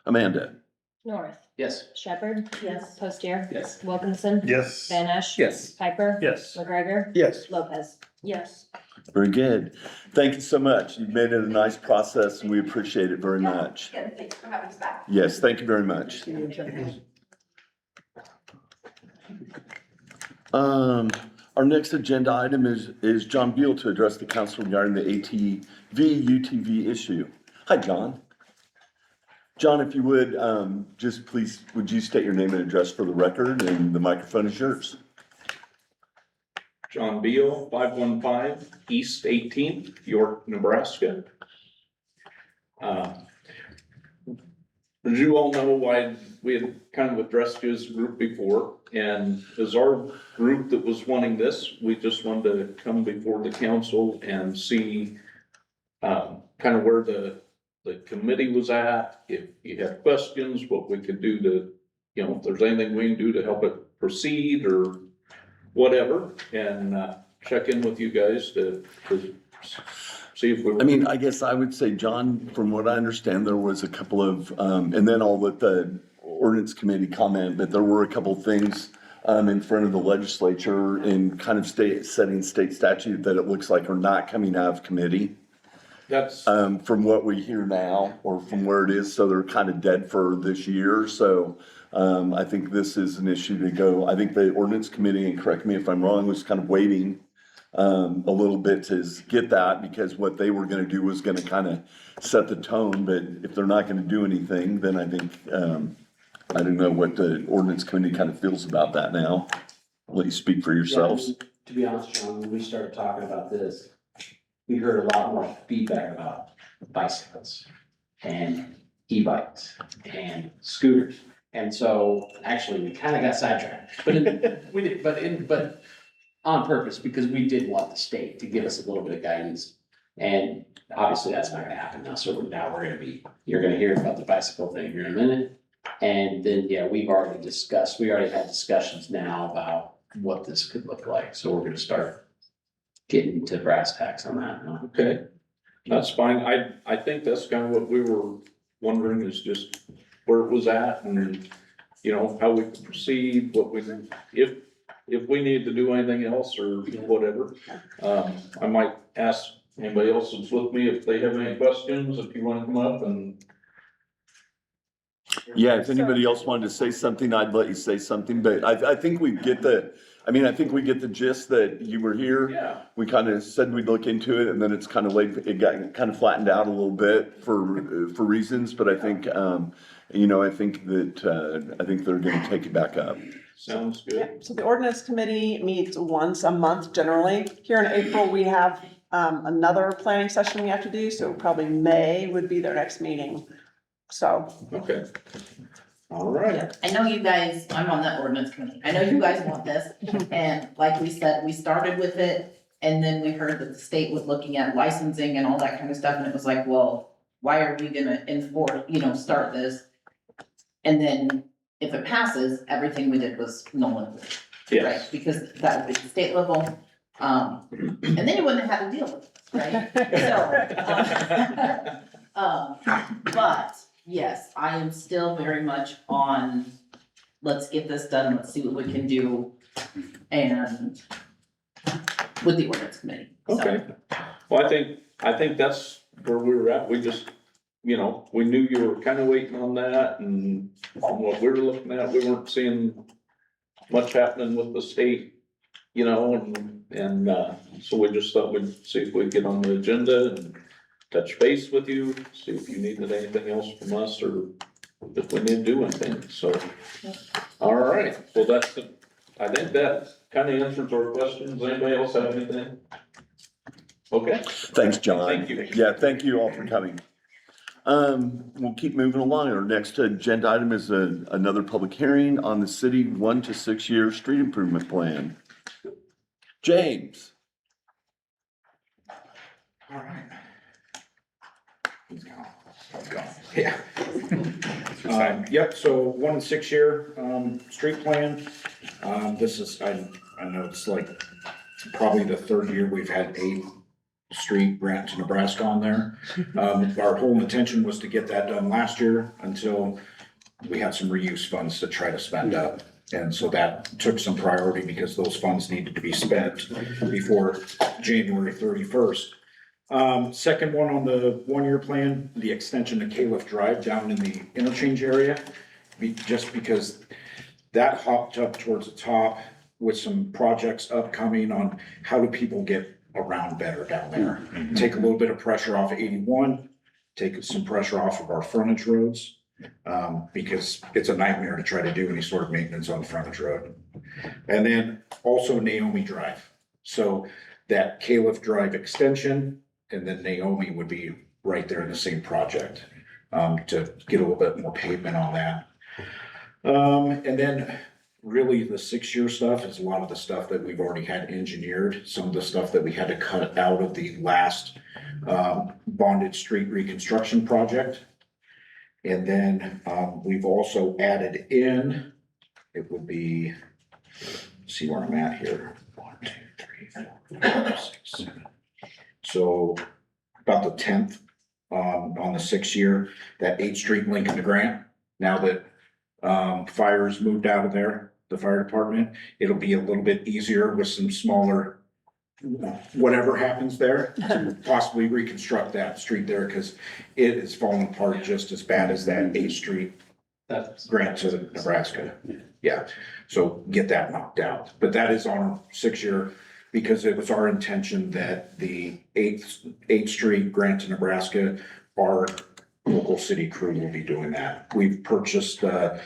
Amanda? North. Yes. Shepherd. Yes. Postier. Yes. Wilkinson. Yes. Van Esch. Yes. Piper. Yes. McGregor. Yes. Lopez. Yes. Very good. Thank you so much. You've made it a nice process and we appreciate it very much. Yeah, thanks for having us back. Yes, thank you very much. Our next agenda item is John Beal to address the council regarding the ATV UTV issue. Hi, John. John, if you would, just please, would you state your name and address for the record, and the microphone is yours. John Beal, 515 East 18th, York, Nebraska. As you all know, we had kind of addressed you as a group before, and as our group that was wanting this, we just wanted to come before the council and see kind of where the committee was at, if you have questions, what we could do to, if there's anything we can do to help it proceed or whatever, and check in with you guys to see if we. I guess I would say, John, from what I understand, there was a couple of, and then I'll let the ordinance committee comment, but there were a couple of things in front of the legislature in kind of setting state statute that it looks like are not coming out of committee. That's. From what we hear now, or from where it is, so they're kind of dead for this year, so. I think this is an issue to go, I think the ordinance committee, and correct me if I'm wrong, was kind of waiting a little bit to get that, because what they were gonna do was gonna kind of set the tone, but if they're not gonna do anything, then I think, I don't know what the ordinance committee kind of feels about that now. I'll let you speak for yourselves. Yeah, to be honest, John, when we started talking about this, we heard a lot more feedback about bicycles and e-bikes and scooters. And so actually we kind of got sidetracked, but on purpose, because we did want the state to give us a little bit of guidance. And obviously that's not gonna happen now. So now you're gonna hear about the bicycle thing here in a minute. And then, yeah, we already had discussions now about what this could look like. So we're gonna start getting to brass tacks on that now. Okay, that's fine. I think that's kind of what we were wondering, is just where it was at and, you know, how we could proceed, if we need to do anything else or whatever. I might ask anybody else that's with me if they have any questions, if you wanna come up and. Yeah, if anybody else wanted to say something, I'd let you say something, but I think we get I think we get the gist that you were here. Yeah. We kind of said we'd look into it, and then it's kind of late, it got kind of flattened out a little bit for reasons, but I think, I think they're gonna take it back up. Sounds good. So the ordinance committee meets once a month generally. Here in April, we have another planning session we have to do, so probably May would be their next meeting. So. Okay. All right. I know you guys, I'm on that ordinance committee, I know you guys want this, and like we said, we started with it, and then we heard that the state was looking at licensing and all that kind of stuff, and it was like, well, why are we gonna enforce, start this? And then if it passes, everything we did was null and void, Yes. right? Because that would be the state level, and then you wouldn't have to deal with it, right? So, but yes, I am still very much on, let's get this done, let's see what we can do, and with the ordinance committee. So, Okay. Well, I think that's where we were at. We just, we knew you were kind of waiting on that, and on what we were looking at, we weren't seeing much happening with the state, and so we just thought we'd see if we'd get on the agenda and touch base with you, see if you needed anything else from us, or if we need to do anything, so. All right, well, I think that kind of answers our questions. Anybody else have anything? Okay. Thanks, John. Thank you. Yeah, thank you all for coming. We'll keep moving along. Our next agenda item is another public hearing on the city 1 to 6 year street improvement plan. James. All right. Yeah. Yep, so 1 and 6 year, street plan. This is, I know it's like probably the third year we've had 8 street grant to Nebraska on there. Our whole intention was to get that done last year until we had some reuse funds to try to spend up. And so that took some priority because those funds needed to be spent before January 31st. Second one on the 1 year plan, the extension to Califf Drive down in the interchange area. Just because that hopped up towards the top with some projects upcoming on how do people get around better down there. Take a little bit of pressure off of 81, take some pressure off of our frontage roads. Because it's a nightmare to try to do any sort of maintenance on the frontage road. And then also Naomi Drive. So that Califf Drive extension, and then Naomi would be right there in the same project, to get a little bit more pavement on that. And then really the 6 year stuff is a lot of the stuff that we've already had engineered, some of the stuff that we had to cut out of the last, bonded street reconstruction project. And then, we've also added in, it would be, see where I'm at here. 1, 2, 3, 4, 5, 6, 7. So about the 10th, on the 6 year, that 8th Street Lincoln to Grant. Now that, fire's moved out of there, the fire department, it'll be a little bit easier with some smaller, whatever happens there, to possibly reconstruct that street there, because it is falling apart just as bad as that 8th Street grant to Nebraska. Yeah, so get that knocked out, but that is on 6 year. because it was our intention that the Eighth Street grant to Nebraska, our local city crew will be doing that. We've purchased, the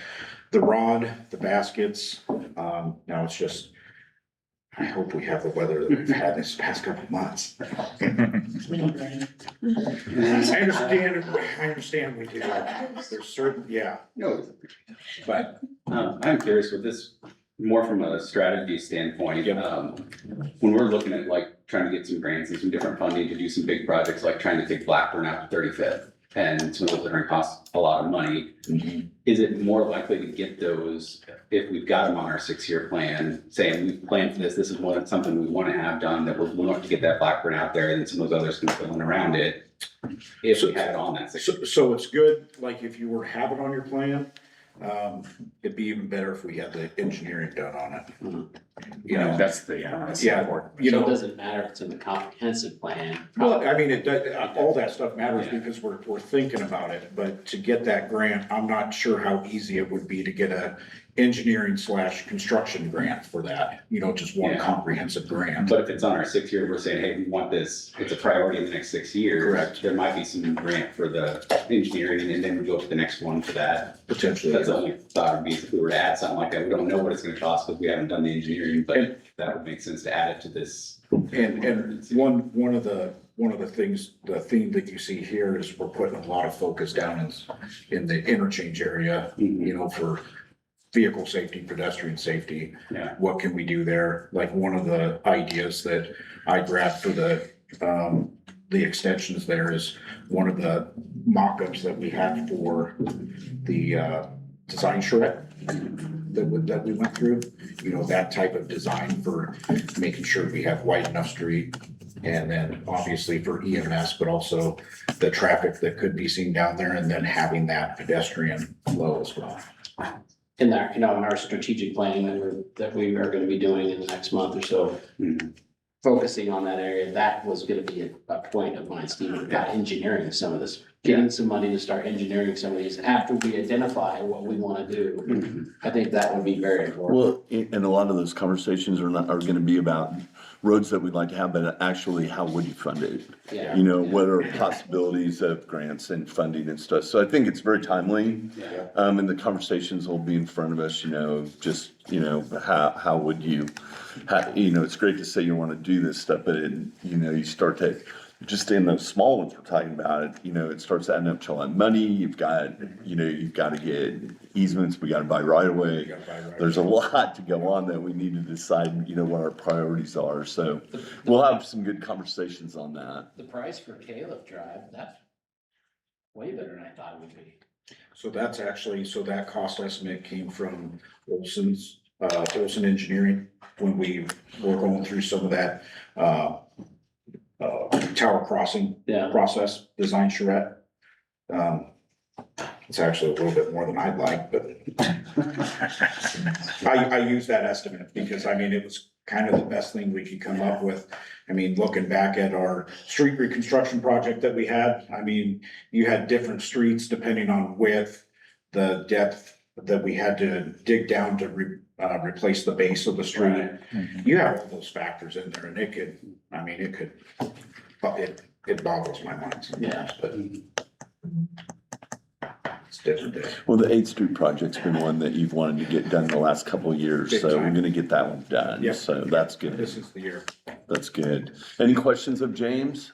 rod, the baskets, now it's just, I hope we have the weather that we've had this past couple of months. We need rain. I understand we do. There's certain, yeah, No, but I'm curious with this, more from a strategy standpoint, Yep. when we're looking at like trying to get some grants and some different funding to do some big projects, like trying to take Blackburn out to 35th, and some of those are gonna cost a lot of money. Is it more likely to get those if we've got them on our 6-year plan, saying we planned for this, this is something we wanna have done, that we want to get that Blackburn out there, and then some of those others can fill in around it? If we had it on that 6 year. so it's good, like if you were to have it on your plan, it'd be even better if we had the engineering done on it. You know, That's the yeah, important. you So it know, doesn't matter if it's in the comprehensive plan. well, I mean, it does, all that stuff matters because we're thinking about it, but to get that grant, I'm not sure how easy it would be to get a engineering/construction grant for that, you know, just one Yeah. comprehensive grant. But if it's on our 6 year, we're saying, hey, we want this, it's a priority in the next 6 years. Correct. There might be some grant for the engineering, and then we go to the next one for that. Potentially. That's the only thought would be if we were to add something like that, we don't know what it's gonna cost, because we haven't done the engineering, but that would make sense to add it to this. And one of the things, the theme that you see here is we're putting a lot of focus down in the interchange area, you know, for vehicle safety, pedestrian safety. Yeah. What can we do there? Like one of the ideas that I grabbed for the extensions there is one of the mock-ups that we had for the design charrette that we went through. You know, that type of design for making sure we have wide enough street. And then obviously for EMS, but also the traffic that could be seen down there, and then having that pedestrian flow as well. In our, in our strategic planning that we are gonna be doing in the next month or so. Focusing on that area, that was gonna be a point of mine, Stephen, about engineering some of this. Getting some money to start engineering some of these after we identify what we wanna do. I think that would be very important. Well, and a lot of those conversations are gonna be about roads that we'd like to have, but actually, how would you fund it? Yeah. You know, what are possibilities of grants and funding and stuff? So I think it's very timely. Yeah. And the conversations will be in front of us, you know, just, you know, how would you, you know, it's great to say you wanna do this stuff, but you know, you start to, just in those small ones we're talking about, you know, it starts adding up to a lot of money. You've got, you know, you've got to get easements, we got to buy right away. There's a lot to go on that we need to decide, you know, what our priorities are. So we'll have some good conversations on that. The price for Caleb Drive, that's way better than I thought it would be. So that's actually, so that cost estimate came from Olson Engineering when we were going through some of that, tower crossing Yeah. process, design charrette. It's actually a little bit more than I'd like, but I use that estimate because I mean, it was kind of the best thing we could come up with. I mean, looking back at our street reconstruction project that we had, I mean, you had different streets depending on width, the depth that we had to dig down to replace the base of the street. You have all those factors in there and it could, I mean, it boggles my mind sometimes, but it's different day. Well, the 8th Street project's been one that you've wanted to get done the last couple of years, Big so we're time. gonna get that one done. Yep. So that's good. This is the year. That's good. Any questions of James?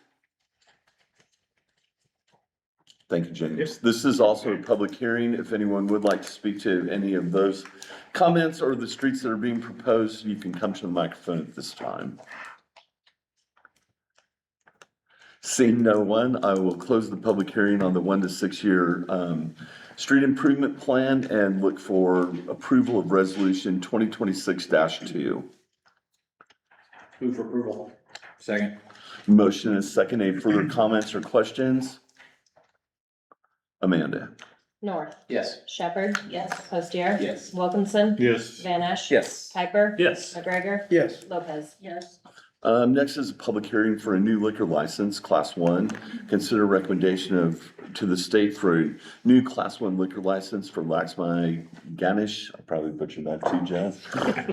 Thank you, James. This is also a public hearing. If anyone would like to speak to any of those comments or the streets that are being proposed, you can come to the microphone at this time. Seeing no one, I will close the public hearing on the 1 to 6 year street improvement plan and look for approval of resolution 2026-2. Move for approval. Second. Motion is second. Any further comments or questions? Amanda? North, Yes. Shepherd. Yes. Postier. Yes. Wilkinson. Yes. Van Esch. Yes. Piper. Yes. McGregor. Yes. Lopez. Yes. Next is a public hearing for a new liquor license, Class 1. Consider recommendation to the state for a new Class 1 liquor license for Laxmi Ganesh, I probably butchered that too, Jeff.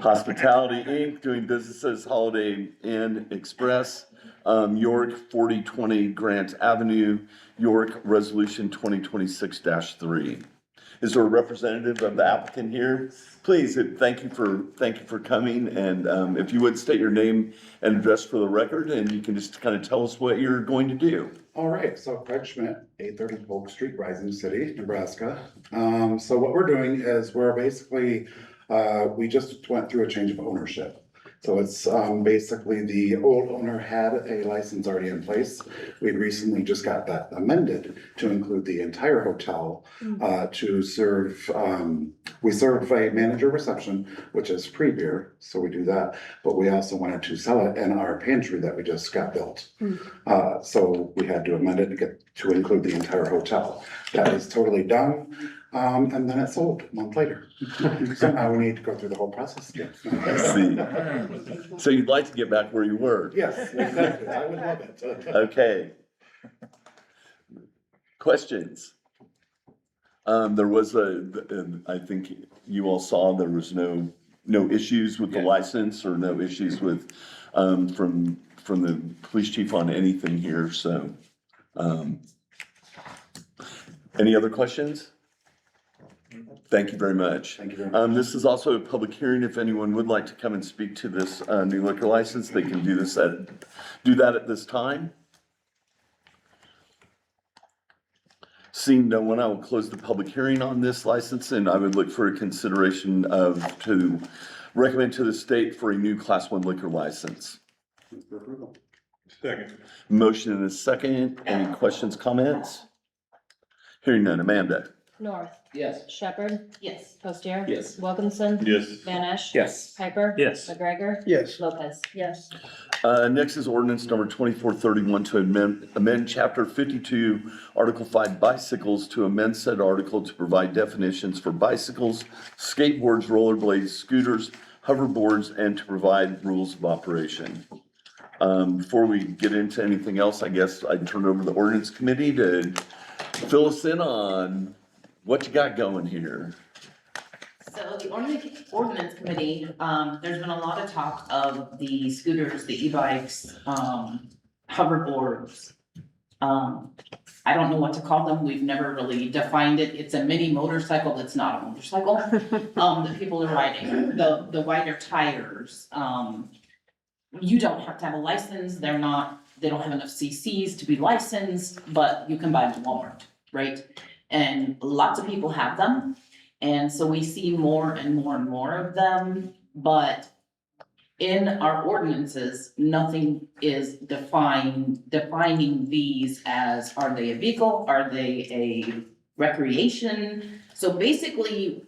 Hospitality Inc., doing business as Holiday Inn Express, York, 4020 Grant Avenue, York, Resolution 2026-3. Is there a representative of the applicant here? Please, thank you for coming, and if you would state your name and address for the record, and you can just kind of tell us what you're going to do. All right, so Craig Schmidt, 830 Polk Street, Rising City, Nebraska. So what we're doing is we're basically, we just went through a change of ownership. So it's basically the old owner had a license already in place. We recently just got that amended to include the entire hotel to serve, we serve a manager reception, which is free beer, so we do that. But we also wanted to sell it in our pantry that we just got built. So we had to amend it to include the entire hotel. That is totally done. And then it sold a month later. So now we need to go through the whole process again. I see. So you'd like to get back where you were? Yes, exactly. I would love it. Okay. Questions? There was I think you all saw there was no issues with the license or no issues with, from the police chief on anything here, so. Any other questions? Thank you very much. Thank you very much. This is also a public hearing. If anyone would like to come and speak to this new liquor license, they can do that at this time. Seeing no one, I will close the public hearing on this license, and I would look for a consideration to recommend to the state for a new Class 1 liquor license. Second. Motion and a second. Any questions, comments? Hearing none. Amanda? North. Yes. Shepherd. Yes. Postier. Yes. Wilkinson. Yes. Van Esch. Yes. Piper. Yes. McGregor. Yes. Lopez. Yes. Next is ordinance number 2431 to amend chapter 52, article 5 bicycles, to amend said article to provide definitions for bicycles, skateboards, rollerblades, scooters, hoverboards, and to provide rules of operation. Before we get into anything else, I guess I'd turn over to the ordinance committee to fill us in on what you got going here. So the ordinance committee, there's been a lot of talk of the scooters, the e-bikes, hoverboards. I don't know what to call them. We've never really defined it. It's a mini motorcycle that's not a motorcycle, that people are riding, the wider tires. You don't have to have a license. They don't have enough CCs to be licensed, but you can buy them at Walmart, right? And lots of people have them. And so we see more and more and more of them, but in our ordinances, nothing is defining these as, are they a vehicle? Are they a recreation? So basically,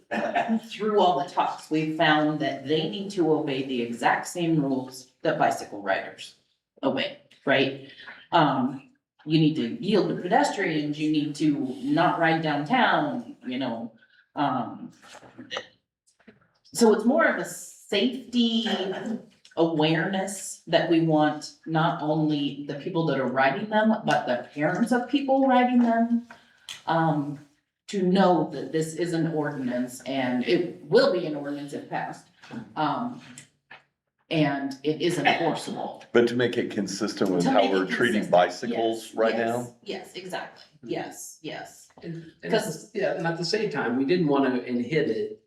through all the talks, we found that they need to obey the exact same rules that bicycle riders obey, right? You need to yield to pedestrians, you need to not ride downtown, so it's more of a safety awareness that we want, not only the people that are riding them, but the parents of people riding them, to know that this is an ordinance, and it will be an ordinance if passed. And it is enforceable. But to make it consistent with To how make it we're treating consistent, bicycles yes, right yes, now? Yes, exactly, yes. And at the same time, we didn't want to inhibit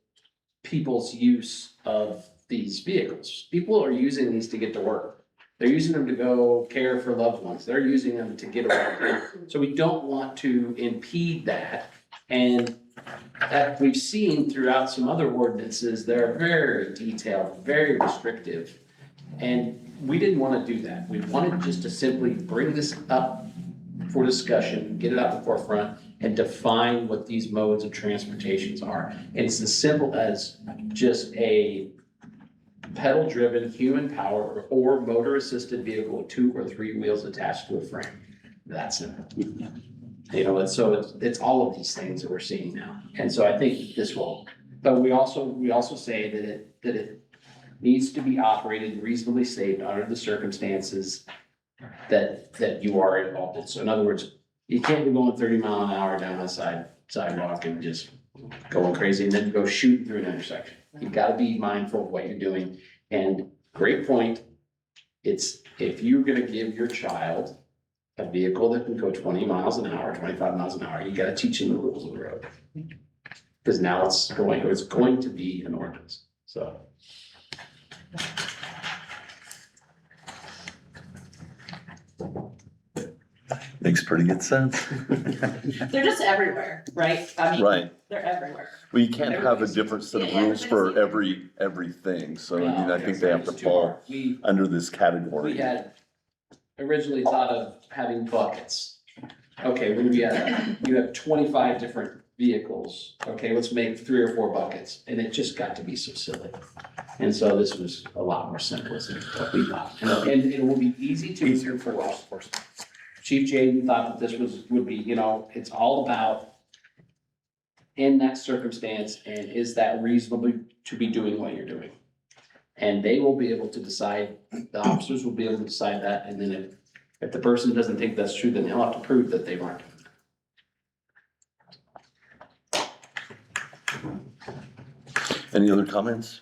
people's use of these vehicles. People are using these to get to work. They're using them to go care for loved ones. They're using them to get around. So we don't want to impede that. And that we've seen throughout some other ordinances, they're very detailed, very restrictive. And we didn't want to do that. We wanted just to simply bring this up for discussion, get it out in the forefront, and define what these modes of transportations are. And it's as simple as just a pedal-driven human power or motor-assisted vehicle with 2 or 3 wheels attached to a frame. That's it. It's all of these things that we're seeing now. And so I think this will, but we also say that it needs to be operated reasonably safe under the circumstances that you are involved in. So in other words, you can't be going 30 mile an hour down a sidewalk and just going crazy and then go shooting through an intersection. You've got to be mindful of what you're doing. And great point. It's, if you're gonna give your child a vehicle that can go 20 miles an hour, 25 miles an hour, you gotta teach them the rules of the road. Because now it's going to be an ordinance, so. Makes pretty good sense. They're just everywhere, right? I mean, Right. they're everywhere. Well, you can't have a different set of Yeah, rules for everybody's- everything, so I mean, I Well, think they have to it's too fall hard. We under this category. had originally thought of having buckets. Okay, when you have 25 different vehicles, okay, let's make 3 or 4 buckets, and it just got to be so silly. And so this was a lot more simple than what we thought, and it will be easy to. Easier for law enforcement. Chief Jaden thought that this would be, it's all about in that circumstance, and is that reasonably to be doing what you're doing? And they will be able to decide, the officers will be able to decide that, and then if the person doesn't think that's true, then they'll have to prove that they weren't. Any other comments?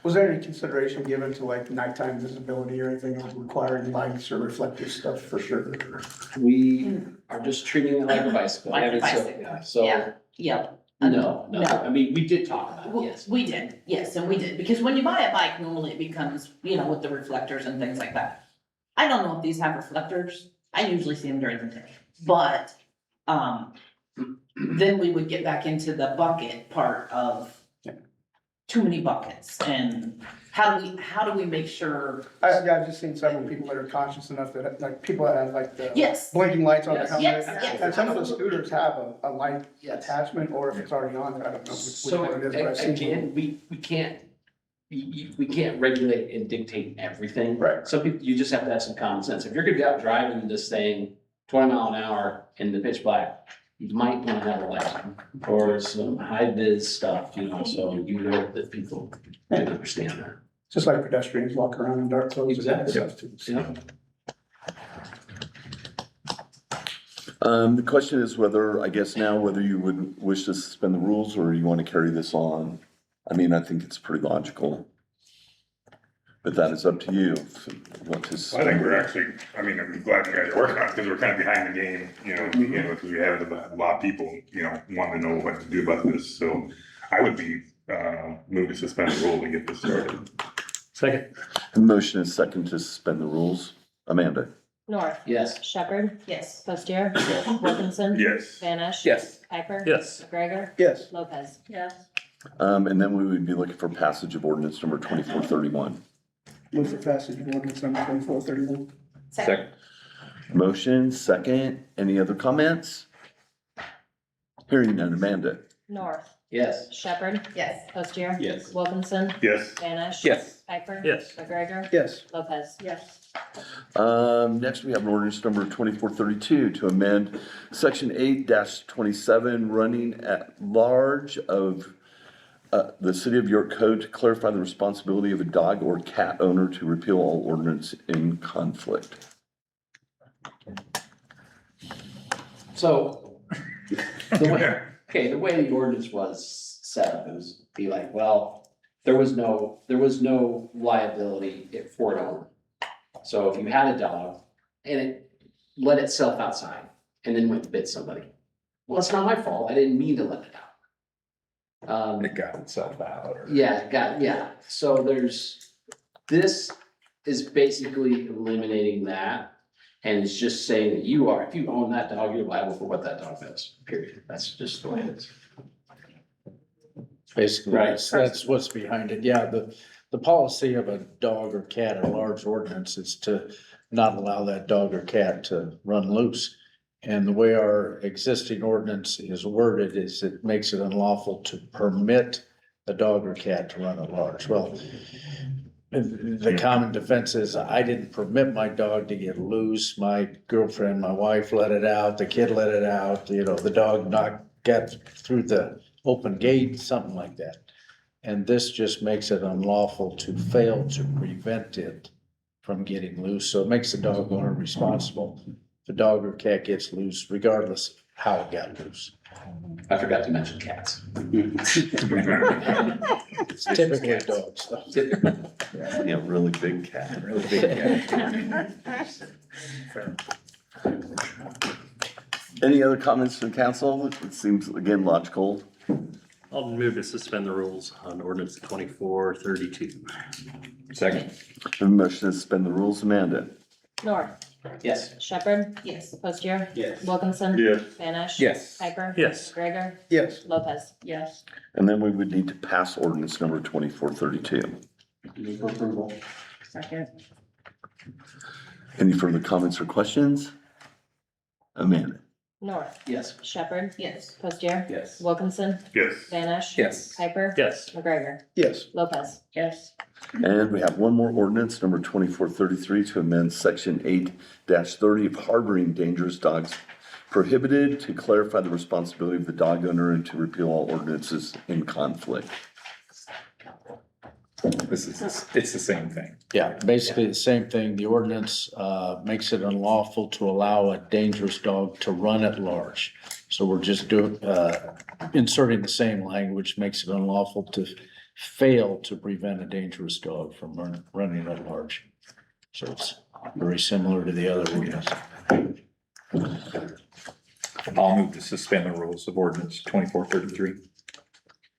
Was there any consideration given to like nighttime visibility or anything, like requiring lights or reflective stuff for sure? We are just treating it like a bicycle. Like a I mean, bicycle. So, Yeah. no, No. I mean, we did talk about it, yes. We did, yes, and we did, because when you buy a bike, normally it becomes, with the reflectors and things like that. I don't know if these have reflectors, I usually see them during the day, but, then we would get back into the bucket part of too many buckets, and how do we make sure? I've just seen several people that are conscious enough that, like, people that have like the Yes. blinking lights on their Yes. helmet. Yes. And some of the scooters have a light Yes. attachment, or if it's already on, I don't know which So one it is, but I've seen. again, we can't, we can't regulate and dictate everything. Right. Some people, you just have to have some common sense. If you're gonna be out driving this thing 20 mile an hour in the pitch black, you might wanna have a light on, or some high vis stuff, so you know that people can understand that. Just like pedestrians walk around in dark clothes. and that stuff too. Yeah. The question is whether you would wish to suspend the rules or you want to carry this on. I mean, I think it's pretty logical. But that is up to you. If you want to I suspend think we're it. actually, I'm glad you guys are working on it, because we're kind of behind the game, because we have a lot of people, wanting to know what to do about this, so I would be, move to suspend the rule and get this started. Second. A motion is second to suspend the rules. Amanda? North. Yes. Shepherd. Yes. Postier. Wilkinson. Yes. Banish. Yes. Piper. Yes. McGregor. Yes. Lopez. Yes. And then we would be looking for passage of ordinance number 2431. Move for passage of ordinance number 2431. Second. Motion, second. Any other comments? Hearing none. Amanda? North. Yes. Shepherd. Yes. Postier. Yes. Wilkinson. Yes. Banish. Yes. Piper. Yes. McGregor. Yes. Lopez. Yes. Next, we have an ordinance number 2432 to amend section 8-27 running at large of the City of York Code to clarify the responsibility of a dog or cat owner to repeal all ordinance in conflict. So, the way the ordinance was set up, it was be like, well, there was no liability for an owner. So if you had a dog and it let itself outside and then went and bit somebody, well, it's not my fault, I didn't mean to let it out. It got itself out. Yeah, so this is basically eliminating that. And it's just saying that if you own that dog, you're liable for what that dog does, period. That's just the way it is. Basically, Right. that's what's behind it. Yeah, the policy of a dog or cat at large ordinance is to not allow that dog or cat to run loose. And the way our existing ordinance is worded is it makes it unlawful to permit a dog or cat to run at large. Well, the common defense is I didn't permit my dog to get loose. My girlfriend, my wife let it out, the kid let it out, the dog got through the open gate, something like that. And this just makes it unlawful to fail to prevent it from getting loose. So it makes the dog owner responsible if a dog or cat gets loose, regardless of how it got loose. I forgot to mention cats. It's typically dogs, though. Yeah, really big cat. Really big cat. Any other comments from council? It seems, again, logical. I'll move to suspend the rules on ordinance 2432. Second. A motion to suspend the rules, Amanda. North, Yes. Shepherd, Yes. Postier, Yes. Wilkinson. Yes. Banish. Yes. Piper. Yes. McGregor, Yes. Lopez. Yes. And then we would need to pass ordinance number 2432. Move for approval. Second. Any further comments or questions? Amanda? North, Yes. Shepherd, Yes. Postier, Yes. Wilkinson, Yes. Banish. Yes. Piper. Yes. McGregor, Yes. Lopez. Yes. And we have one more ordinance, number 2433, to amend section 8-30 of harboring dangerous dogs prohibited, to clarify the responsibility of the dog owner and to repeal all ordinances in conflict. It's the same thing. Yeah, basically the same thing. The ordinance makes it unlawful to allow a dangerous dog to run at large. So we're just inserting the same language, makes it unlawful to fail to prevent a dangerous dog from running at large. So it's very similar to the other ordinance. I'll move to suspend the rules of ordinance 2433.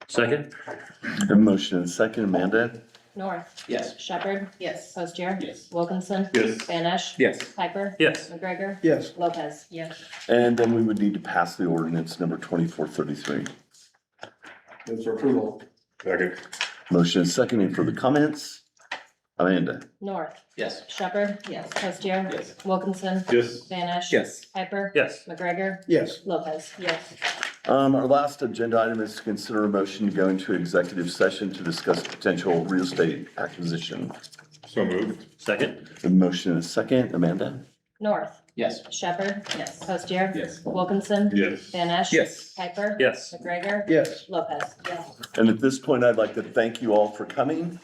Second? A motion and a second, Amanda? North, Yes. Shepherd, Yes. Postier. Yes. Wilkinson. Yes. Banish. Yes. Piper. Yes. McGregor, Yes. Lopez. Yes. And then we would need to pass the ordinance number 2433. Move for approval. Second. Motion and second, any further comments? Amanda? North, Yes. Shepherd. Yes. Postier. Yes. Wilkinson. Yes. Banish. Yes. Piper. Yes. McGregor, Yes. Lopez. Yes. Our last agenda item is to consider a motion to go into executive session to discuss potential real estate acquisition. So moved. Second? A motion and a second, Amanda? North, Yes. Shepherd. Yes. Postier. Yes. Wilkinson. Yes. Banish. Yes. Piper. Yes. McGregor. Yes. Lopez. Yes. And at this point, I'd like to thank you all for coming.